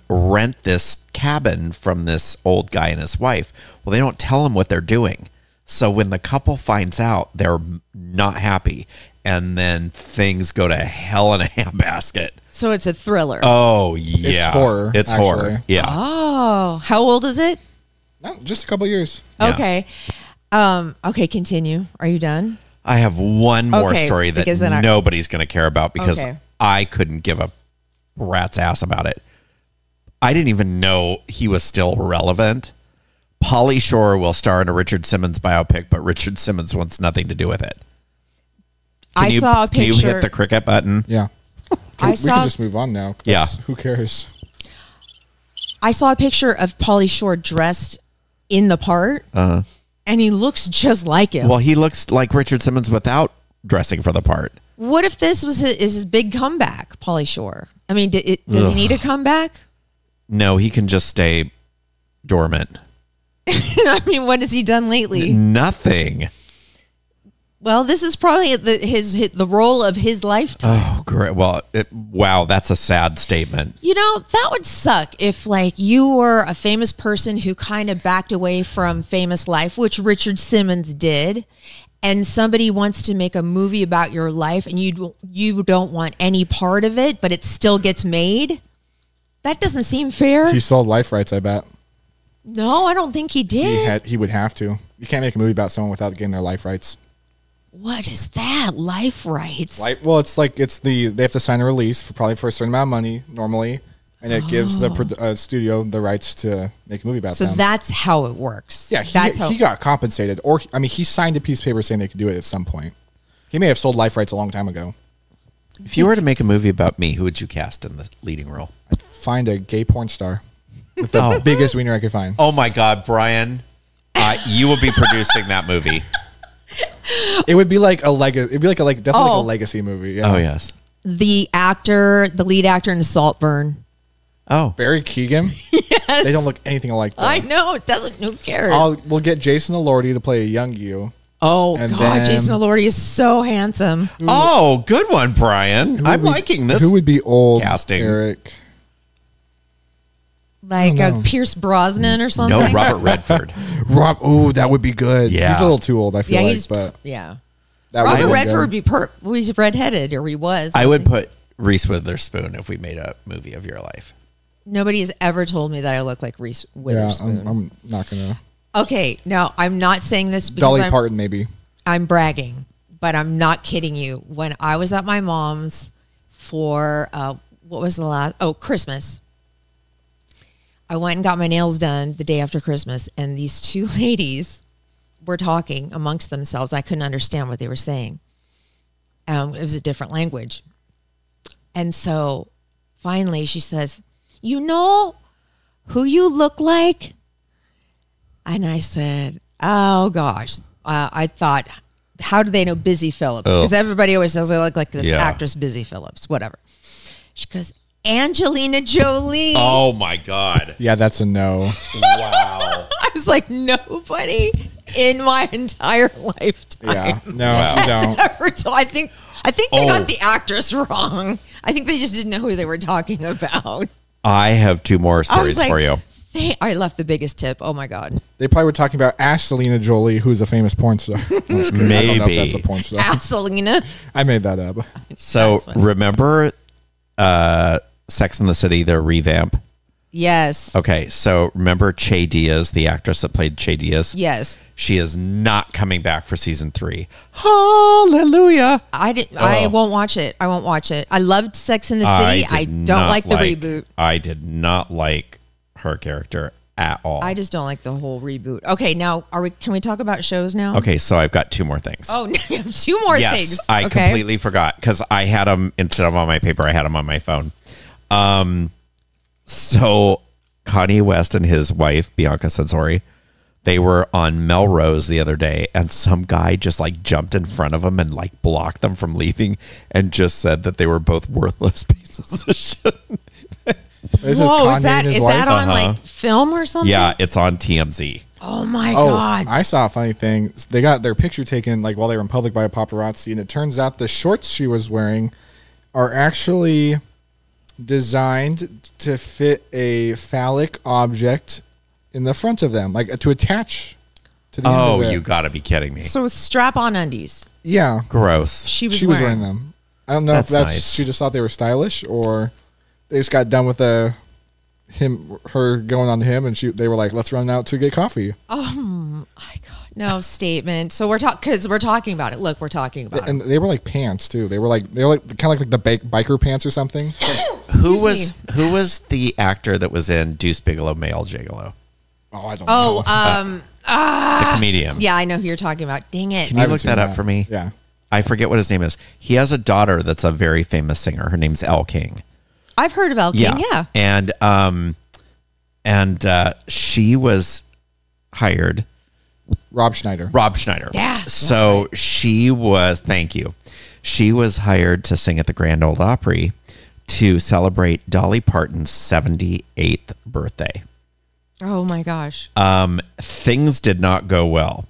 rent this cabin from this old guy and his wife. Well, they don't tell them what they're doing. So when the couple finds out, they're not happy, and then things go to hell in a handbasket. So it's a thriller. Oh, yeah. It's horror. It's actually. horror. Yeah. Oh, how old is it? No, just a couple years. Okay. Okay, continue. Are you done? I have one more story that nobody's going to care about because I couldn't give a rat's ass about it. I didn't even know he was still relevant. Pauly Shore will star in a Richard Simmons biopic, but Richard Simmons wants nothing to do with it. I saw a picture. Can you hit the cricket button? Yeah. We can just move on now. Yeah. Who cares? I saw a picture of Pauly Shore dressed in the part, and he looks just like him. Well, he looks like Richard Simmons without dressing for the part. What if this was his big comeback, Pauly Shore? I mean, does he need a comeback? No, he can just stay dormant. I mean, what has he done lately? Nothing. Well, this is probably the role of his lifetime. Oh, great. Well, wow, that's a sad statement. You know, that would suck if, like, you were a famous person who kind of backed away from famous life, which Richard Simmons did, and somebody wants to make a movie about your life, and you don't want any part of it, but it still gets made. That doesn't seem fair. He sold life rights, I bet. No, I don't think he did. He would have to. You can't make a movie about someone without getting their life rights. What is that? Life rights? Well, it's like they have to sign a release for a certain amount of money normally, and it gives the studio the rights to make a movie about them. So that's how it works. Yeah, he got compensated, or he signed a piece of paper saying they could do it at some point. He may have sold life rights a long time ago. If you were to make a movie about me, who would you cast in the leading role? I'd find a gay porn star with the biggest wiener I could find. Oh my God, Bryan, you will be producing that movie. It would be like a legacy. It'd be definitely like a legacy movie. Yeah. Oh yes. The lead actor in Saltburn. Oh, Barry Keoghan. Yes. They don't look anything alike. Though. I know it doesn't. Who cares? We'll get Jason Elordi to play a young you. Oh God, Jason Elordi is so handsome. Oh, good one, Bryan. I'm liking this. Who would be old casting? Erik. Like a Pierce Brosnan or something? No, Robert Redford. Oh, that would be good. Yeah. He's a little too old, I feel like. But Robert Redford would be he's redheaded, or he was. I would put Reese Witherspoon if we made a movie of your life. Nobody has ever told me that I look like Reese Witherspoon. Yeah, I'm not going to. Okay, now I'm not saying this because Dolly Parton, maybe. I'm bragging, but I'm not kidding you. When I was at my mom's for, what was the last? Oh, Christmas. I went and got my nails done the day after Christmas, and these two ladies were talking amongst themselves. I couldn't understand what they were saying. It was a different language. And so finally she says, you know who you look like? And I said, oh, gosh. I thought, how do they know Busy Phillips? Because everybody always says I look like this actress, Busy Phillips, whatever. She goes, Angelina Jolie. Oh, my God. Yeah, that's a no. Wow. I was like, nobody in my entire lifetime. Yeah, no, you don't. I think they got the actress wrong. I think they just didn't know who they were talking about. I have two more stories for you. I left the biggest tip. Oh, my God. They probably were talking about Angelina Jolie, who's a famous porn star. No, Maybe. I don't know if that's a porn star. Angelina. I made that up. So remember Sex and the City, their revamp? Yes. Okay, so remember Che Diaz, the actress that played Che Diaz? Yes. She is not coming back for season 3. Hallelujah. I won't watch it. I won't watch it. I loved Sex and the City. I don't like the reboot. I did not like her character at all. I just don't like the whole reboot. Okay, now can we talk about shows now? Okay, so I've got two more things. Oh, two more things. Yes, I completely forgot because I had them instead of on my paper. I had them on my phone. So Kanye West and his wife Bianca Censori, they were on Melrose the other day, and some guy just like jumped in front of them and like blocked them from leaving, and just said that they were both worthless pieces of shit. Is that on like film or something? Yeah, it's on TMZ. Oh my God. I saw a funny thing. They got their picture taken like while they were in public by a paparazzi, and it turns out the shorts she was wearing are actually designed to fit a phallic object in the front of them, like to attach to the end of it. You gotta be kidding me. So strap-on undies. Yeah. Gross. She was wearing them. I don't know if that's nice. She just thought they were stylish, or they just got done with her going on to him, and they were like, let's run out to get coffee. Oh my God. No statement. So we're talking about it. Look, we're talking about it. And they were like pants too. They were like kind of like the biker pants or something. Who was the actor that was in Deuce Bigalow, Male Gigolo? Oh, I don't know. The comedian. Yeah, I know who you're talking about. Dang it. Can you look that up for me? Yeah. I forget what his name is. He has a daughter that's a very famous singer. Her name's Elle King. I've heard of Elle King, yeah. And she was hired. Rob Schneider. Yeah. So she was, thank you. She was hired to sing at the Grand Ole Opry to celebrate Dolly Parton's 78th birthday. Oh my gosh. Things did not go well.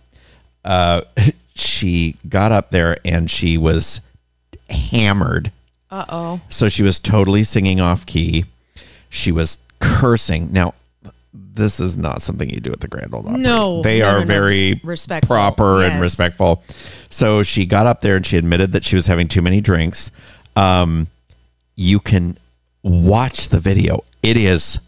She got up there and she was hammered. Uh-oh. So she was totally singing off key. She was cursing. Now, this is not something you do at the Grand Ole Opry. No. They are very respectful. Proper and respectful. So she got up there and she admitted that she was having too many drinks. You can watch the video. It is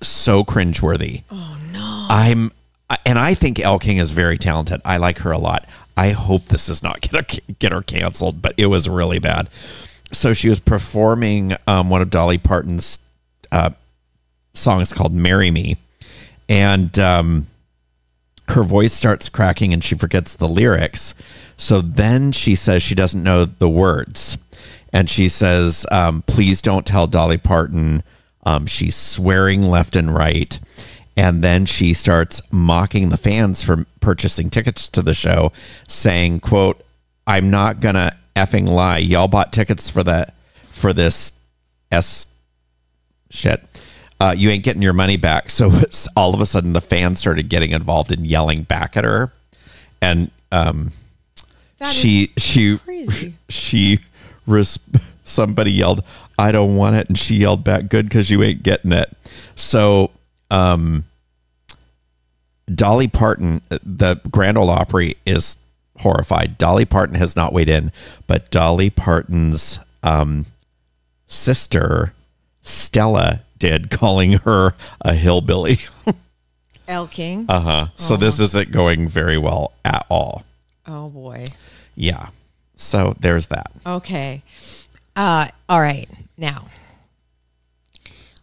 so cringeworthy. Oh, no. I think Elle King is very talented. I like her a lot. I hope this is not going to get her canceled, but it was really bad. So she was performing one of Dolly Parton's songs called Marry Me. And her voice starts cracking and she forgets the lyrics. So then she says she doesn't know the words. And she says, please don't tell Dolly Parton. She's swearing left and right. And then she starts mocking the fans for purchasing tickets to the show, saying, quote, I'm not going to effing lie. Y'all bought tickets for this shit. You ain't getting your money back. So all of a sudden the fans started getting involved and yelling back at her. And she somebody yelled, "I don't want it," and she yelled back, "Good, because you ain't getting it." So Dolly Parton, the Grand Ole Opry, is horrified. Dolly Parton has not weighed in, but Dolly Parton's sister Stella did, calling her a hillbilly. Elle King. So this isn't going very well at all. Oh boy. Yeah. So there's that. Okay. All right. Now,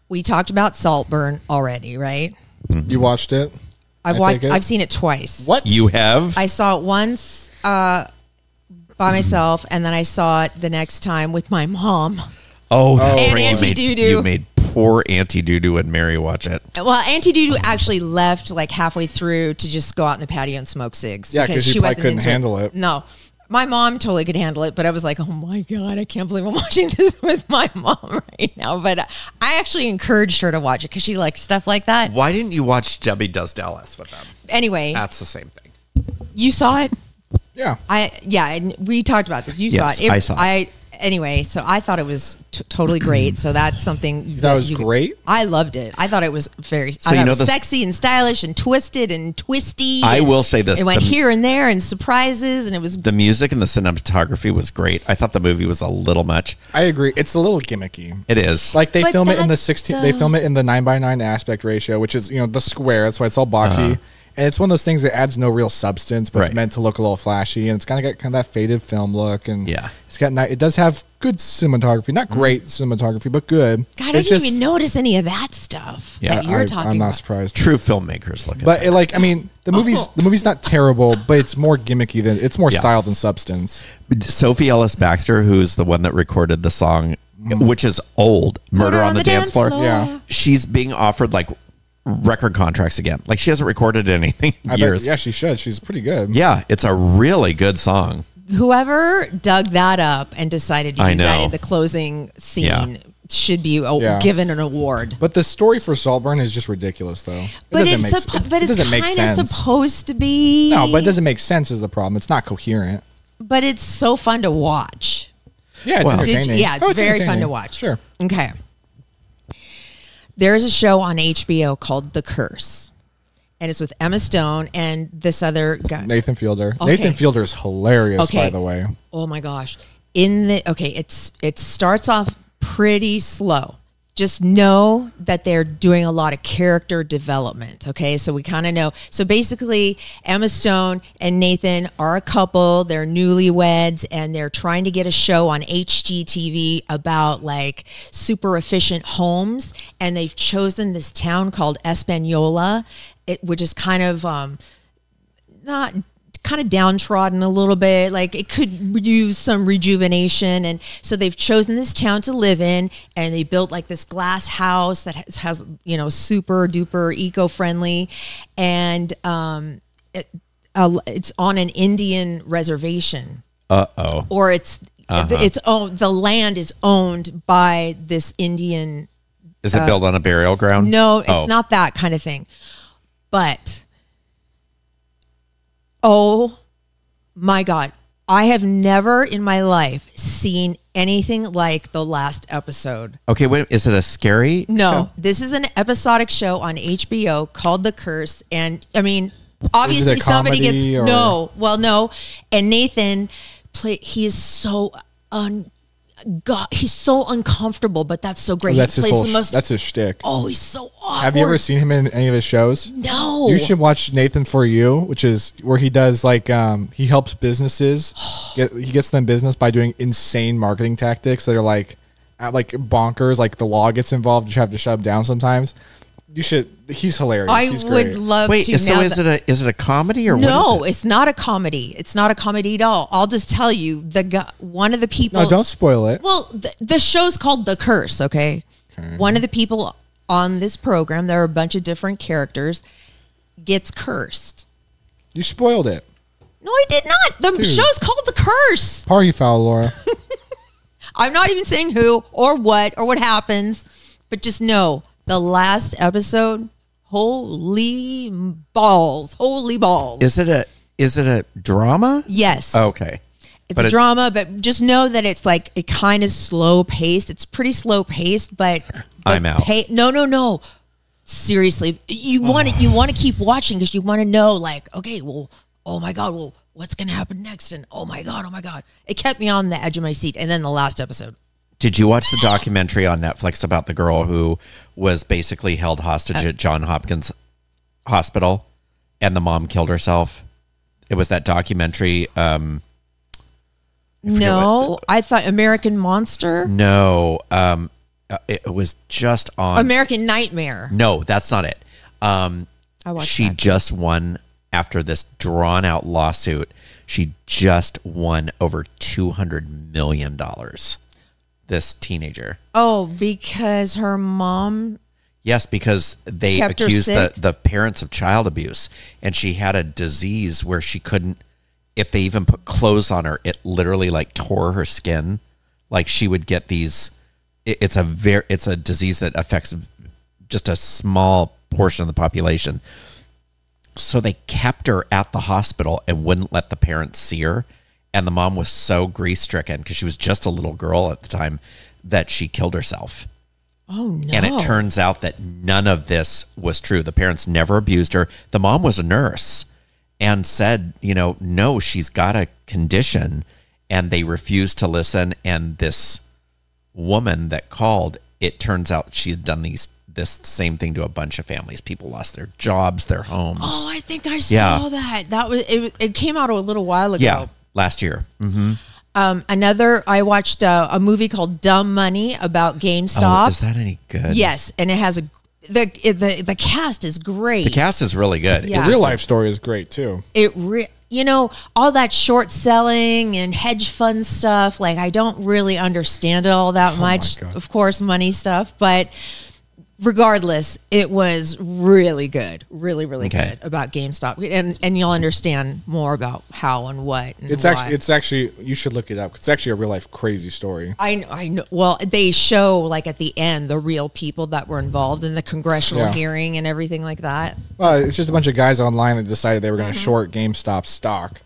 we talked about Saltburn already, right? You watched it? I've seen it twice. What? You have? I saw it once by myself, and then I saw it the next time with my mom. Oh, that's and right. Auntie Doo-Doo. You made poor Auntie Doo-Doo and Mary watch it. Well, Auntie Doo-Doo actually left like halfway through to just go out in the patio and smoke cigs. Yeah, because she probably couldn't handle it. No. My mom totally could handle it, but I was like, oh my God, I can't believe I'm watching this with my mom right now. But I actually encouraged her to watch it because she likes stuff like that. Why didn't you watch Debbie Does Dallas with them? Anyway. That's the same thing. You saw it? Yeah. And we talked about this. You Yes, saw it. I saw it. Anyway, so I thought it was totally great. So that's something that was great. I loved it. I thought it was very sexy and stylish and twisted and twisty. I will say this: it went here and there and surprises, and it was the music and the cinematography was great. I thought the movie was a little much. I agree. It's a little gimmicky. It is. Like they film it in the 16. They film it in the 9:9 aspect ratio, which is the square. That's why it's all boxy. And it's one of those things that adds no real substance, but it's meant to look a little flashy, and it's kind of got that faded film look, and it does have good cinematography, not great cinematography, but good. God, I didn't even notice any of that stuff that you're talking about. I'm not surprised. True filmmakers look at but that. The movie's not terrible, but it's more gimmicky than it's more style than substance. Sophie Ellis Baxter, who's the one that recorded the song, which is old, "Murder on the Dance Floor," she's being offered like record contracts again. Like she hasn't recorded anything in years. Yeah, she should. She's pretty good. Yeah, it's a really good song. Whoever dug that up and decided to use that in the closing scene should be given an award. But the story for Saltburn is just ridiculous, though. It's kind of supposed to be. No, but it doesn't make sense is the problem. It's not coherent. But it's so fun to watch. Yeah, it's entertaining. It's very fun to watch. Sure. Okay. There's a show on HBO called The Curse, and it's with Emma Stone and this other guy, Nathan Fielder. Okay. Nathan Fielder is hilarious, by the way. Oh my gosh! It starts off pretty slow. Just know that they're doing a lot of character development. Okay, so we kind of know. So basically, Emma Stone and Nathan are a couple. They're newlyweds, and they're trying to get a show on HGTV about like super efficient homes. And they've chosen this town called Espanola, which is kind of not. Kind of downtrodden a little bit, like it could use some rejuvenation, and so they've chosen this town to live in, and they built like this glass house that has super duper eco-friendly, and it's on an Indian reservation. Or the land is owned by this Indian. Is it built on a burial ground? No, it's not that kind of thing, but. Oh my God. I have never in my life seen anything like the last episode. Okay, wait, is it a scary show? This is an episodic show on HBO called The Curse. And I mean, obviously somebody gets no. And Nathan he is so he's so uncomfortable, but that's so great. That's his shtick. Oh, he's so awkward. Have you ever seen him in any of his shows? No. You should watch Nathan For You, which is where he does like he helps businesses. He gets them business by doing insane marketing tactics that are like bonkers. Like the law gets involved. You have to shut him down sometimes. You should. He's hilarious. He's great. Would love to. Wait, so is it a comedy or no? What is it? It's not a comedy. It's not a comedy at all. I'll just tell you one of the people. No, don't spoil it. Well, the show's called The Curse. Okay, one of the people on this program, there are a bunch of different characters, gets cursed. You spoiled it. No, I did not. The show's called The Curse. Party foul, Laura. I'm not even saying who or what happens, but just know. The last episode, holy balls. Is it a drama? Yes. Okay. It's a drama, but just know that it's like it kind of slow paced. It's pretty slow paced, but I'm out. No. Seriously, you want to keep watching because you want to know, like, okay, well, oh my God, well, what's gonna happen next? And oh my God, it kept me on the edge of my seat. And then the last episode. Did you watch the documentary on Netflix about the girl who was basically held hostage at Johns Hopkins Hospital, and the mom killed herself? It was that documentary. No, I thought American Monster. No, it was just on American Nightmare. No, that's not it. She just won after this drawn out lawsuit. She just won over $200 million. This teenager. Oh, because her mom. Yes, because they accused the parents of child abuse, and she had a disease where she couldn't. If they even put clothes on her, it literally like tore her skin. Like she would get these. It's a disease that affects just a small portion of the population. So they kept her at the hospital and wouldn't let the parents see her. And the mom was so grief stricken because she was just a little girl at the time that she killed herself. Oh no! And it turns out that none of this was true. The parents never abused her. The mom was a nurse. And said, no, she's got a condition, and they refused to listen. And this woman that called, it turns out she had done this same thing to a bunch of families. People lost their jobs, their homes. Oh, I think I saw that. That was it. Came out a little while ago. Yeah, last year. Mm-hmm. I watched a movie called Dumb Money about GameStop. Oh, is that any good? Yes, and it has the cast is great. The cast is really good. Yeah. The real life story is great too. All that short selling and hedge fund stuff, like I don't really understand it all that much. Of course, money stuff, but regardless, it was really good, really good about GameStop, and you'll understand more about how and what. And it's actually you should look it up. It's actually a real life crazy story. I know. Well, they show like at the end the real people that were involved in the congressional hearing and everything like that. Well, it's just a bunch of guys online that decided they were going to short GameStop stock,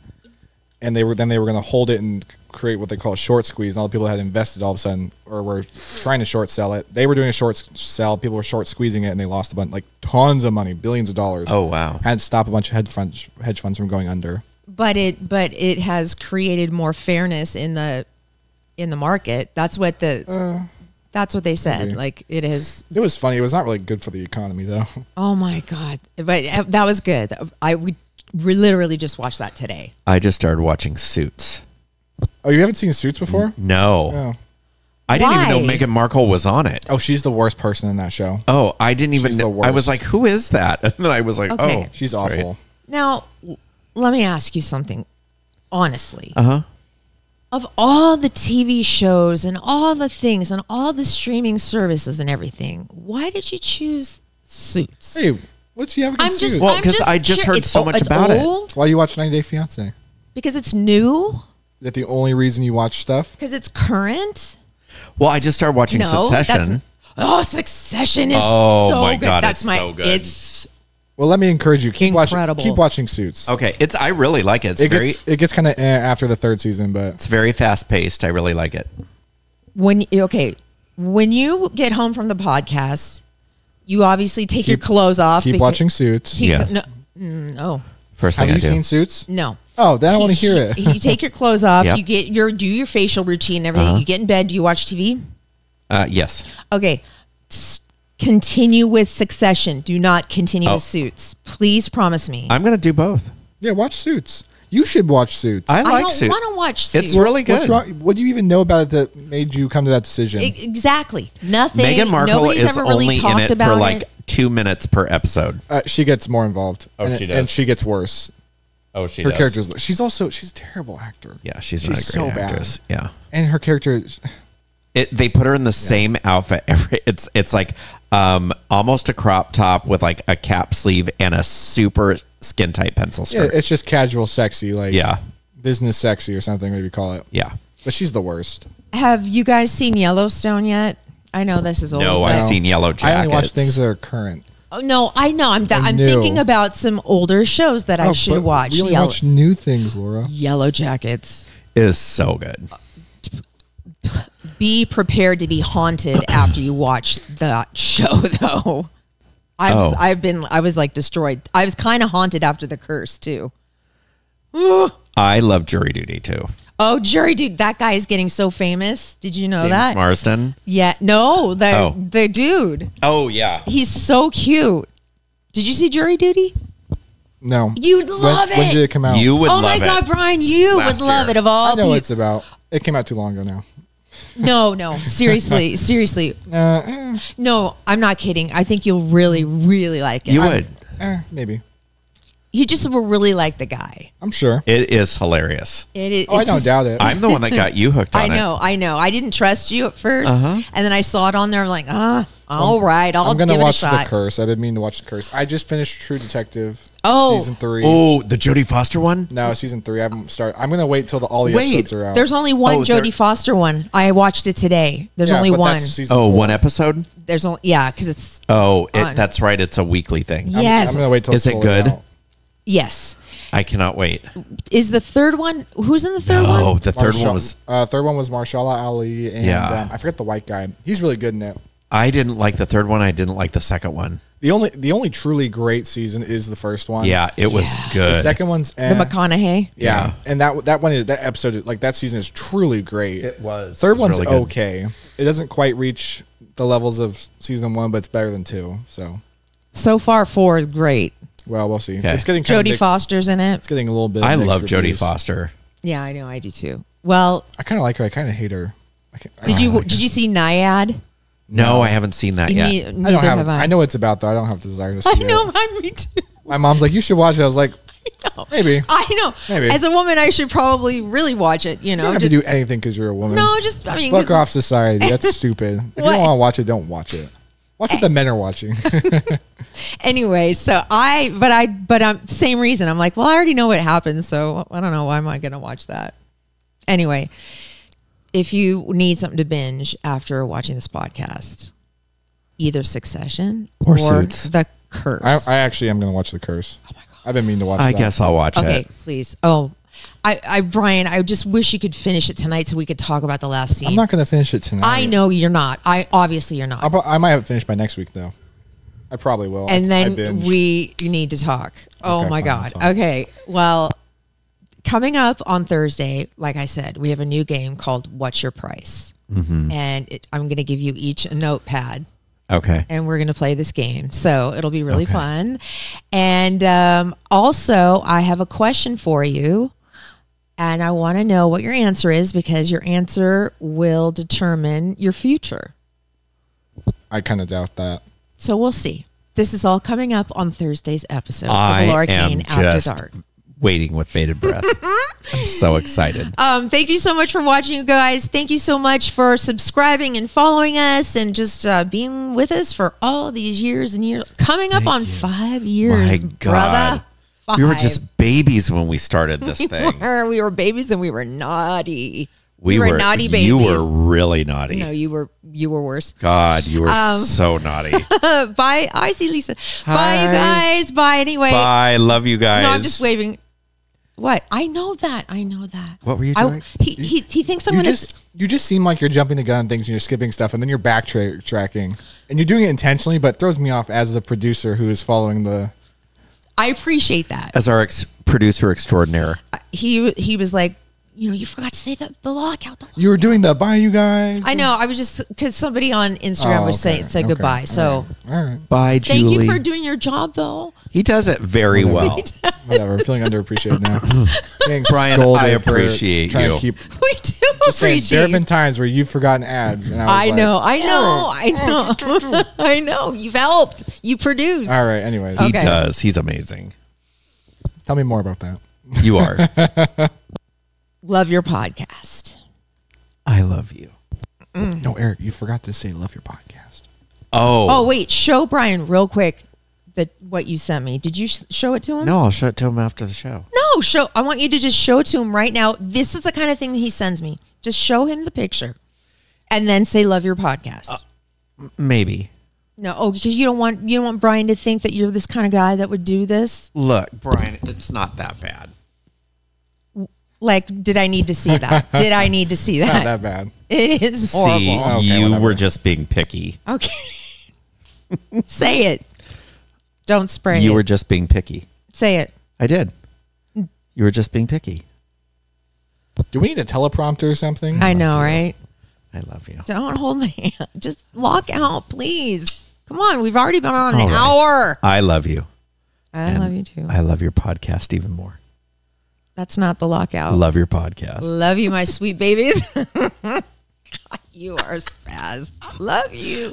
and they were going to hold it and create what they call a short squeeze, and all the people that had invested all of a sudden or were trying to short sell it. They were doing a short sell. People were short squeezing it, and they lost a bunch, like tons of money, billions of dollars. Oh wow! Had to stop a bunch of hedge funds from going under. But it has created more fairness in the market. That's what they said. Maybe. Like it is. It was funny. It was not really good for the economy though. Oh my God! But that was good. We literally just watched that today. I just started watching Suits. Oh, you haven't seen Suits before? No. Oh. I didn't even know Meghan Markle was on it. Oh, she's the worst person in that show. Oh, I didn't even know. I was like, who is that? And then I was like, okay. Oh. She's awful. Right. Now, let me ask you something, honestly. Uh-huh. Of all the TV shows and all the things and all the streaming services and everything, why did you choose Suits? Hey, what's you have against Suits? Well, because I just heard so much about it. Why you watch 90 Day Fiancé? Because it's new. Is that the only reason you watch stuff? Because it's current. Well, I just started watching Succession. Succession is so my good. God, That's it's so good. Well, let me encourage you. Keep incredible. watching Suits. Okay, I really like it. It gets kind of after the third season, but it's very fast paced. I really like it. When you get home from the podcast, you obviously take your clothes off. Keep watching Suits. No. First thing Have you seen Suits? No. Oh, then I want to hear it. You take your clothes off. Yep. You do your facial routine and everything. You get in bed. Do you watch TV? Yes. Okay. Continue with Succession. Do not continue with Suits. Please promise me. I'm going to do both. Yeah, watch Suits. You should watch Suits. I don't want to watch Suits. It's really good. What's wrong? What do you even know about it that made you come to that decision? Exactly. Nothing. Meghan Markle Nobody's is ever really only in it for like 2 minutes per episode. She gets more involved. She does. And she gets worse. Oh, she her does. character's. She's a terrible actor. Yeah, she's not a great actress. Bad. Yeah, and her character. They put her in the same outfit. It's like almost a crop top with like a cap sleeve and a super skin tight pencil skirt. Yeah, it's just casual sexy, like business sexy or something, whatever you call it. Yeah, but she's the worst. Have you guys seen Yellowstone yet? I know this is old. No, I've seen Yellow Jackets. I only watch things that are current. Oh, no, I know. I'm thinking about some older shows that I should watch. You only watch new things, Laura. Yellow Jackets. It is so good. Be prepared to be haunted after you watch that show, though. I was like destroyed. I was kind of haunted after The Curse too. I love Jury Duty too. Oh, Jury Duty! That guy is getting so famous. Did you know James that? Marsden? Yeah. No, the dude. Oh yeah. He's so cute. Did you see Jury Duty? No. You'd love it. When did it come out? You would love it. Oh my God, Brian, you would love it of all I know what it's about. It came out too long ago now. No, seriously. No, I'm not kidding. I think you'll really, really like it. You would. Maybe. You just will really like the guy. I'm sure. It is hilarious. It is. Oh, I don't doubt it. I'm the one that got you hooked on it. I know. I didn't trust you at first. And then I saw it on there. I'm like, all right, I'll give it a shot. I'm going to watch The Curse. I didn't mean to watch The Curse. I just finished True Detective season 3. Oh, the Jodie Foster one? No, season 3. I haven't started. I'm going to wait till all the episodes are out. There's only one Jodie Foster one. I watched it today. There's only one. Oh, 4. One episode? There's only because it's. Oh, that's right. It's a weekly thing. Yes. I'm going to wait till. Is it good? Out. Yes. I cannot wait. Is the third one? Who's in the third one? Oh, the third one was. Third one was Mahershala Ali, and I forget the white guy. He's really good in it. I didn't like the third one. I didn't like the second one. The only truly great season is the first one. Yeah, it was good. The second one's the McConaughey. Yeah, and that episode, like that season, is truly great. It was. Third one's really okay. It doesn't quite reach the levels of season 1, but it's better than 2. So far, 4 is great. Well, we'll see. Okay. It's getting Jodie Foster's in it. It's getting a little bit. I love Jodie Foster. Yeah, I know. I do too. Well, I kind of like her. I kind of hate her. Did you see Naiad? No, I haven't seen that yet. I don't have. I know what it's about though. I don't have the desire to see it. I know. Me too. My mom's like, you should watch it. I was like, maybe. I know. Maybe. As a woman, I should probably really watch it. You know, you don't have to do anything because you're a woman. No, fuck off society. That's stupid. If you don't want to watch it, don't watch it. Watch what the men are watching. Anyway, so I'm same reason. I'm like, well, I already know what happens, so I don't know why am I going to watch that. Anyway, if you need something to binge after watching this podcast, either Succession or Suits. The Curse. I actually am going to watch The Curse. Oh my God. I've been meaning to watch I that. guess I'll watch it. Okay, please. Oh, Brian, I just wish you could finish it tonight so we could talk about the last scene. I'm not going to finish it tonight. I know you're not. Obviously you're not. I might have it finished by next week, though. I probably will. And then we need to talk. Oh, my God. Okay. Well, coming up on Thursday, like I said, we have a new game called What's Your Price? And I'm going to give you each a notepad. Okay. And we're going to play this game. So it'll be really fun. And also, I have a question for you. And I want to know what your answer is because your answer will determine your future. I kind of doubt that. So we'll see. This is all coming up on Thursday's episode I of Laura Kane am After just Dark. Waiting with bated breath. I'm so excited. Thank you so much for watching, you guys. Thank you so much for subscribing and following us and just being with us for all these years and years. Coming up on 5 years, My God. brother. 5. We were just babies when we started this thing. We were babies and we were naughty. We were naughty babies. You were really naughty. No, you were worse. God, you were so naughty. Bye. I see Lisa. Hi. Bye, you guys. Bye. Anyway. Bye. Love you guys. No, I'm just waving. What? I know that. What were you doing? He thinks I'm going to. You just seem like you're jumping the gun on things and you're skipping stuff and then you're backtracking. And you're doing it intentionally, but it throws me off as the producer who is following the... I appreciate that. As our producer extraordinaire. He was like, you forgot to say the lockout. You were doing the bye, you guys. I know. I was just because somebody on Instagram said goodbye. So, all right. Bye, Julie. Thank you for doing your job, though. He does it very well. Whatever. I'm feeling underappreciated now. Brian, I appreciate you. We do appreciate. There have been times where you've forgotten ads, and I know. You've helped. You produce. All right. Anyways, he does. He's amazing. Tell me more about that. You are. Love your podcast. I love you. No, Eric, you forgot to say love your podcast. Oh, wait. Show Brian real quick what you sent me. Did you show it to him? No, I'll show it to him after the show. No, I want you to just show it to him right now. This is the kind of thing he sends me. Just show him the picture and then say love your podcast. Maybe. No, because you don't want Brian to think that you're this kind of guy that would do this. Look, Brian, it's not that bad. Like, did I need to see that? Did I need to see that? It's not that bad. It is horrible. See, you were just being picky. Okay. Say it. Don't spray it. You were just being picky. Say it. I did. You were just being picky. Do we need a teleprompter or something? I know, right? I love you. Don't hold my hand. Just lock out, please. Come on. We've already been on an hour. I love you. I love you too. I love your podcast even more. That's not the lockout. Love your podcast. Love you, my sweet babies. God, you are spaz. Love you.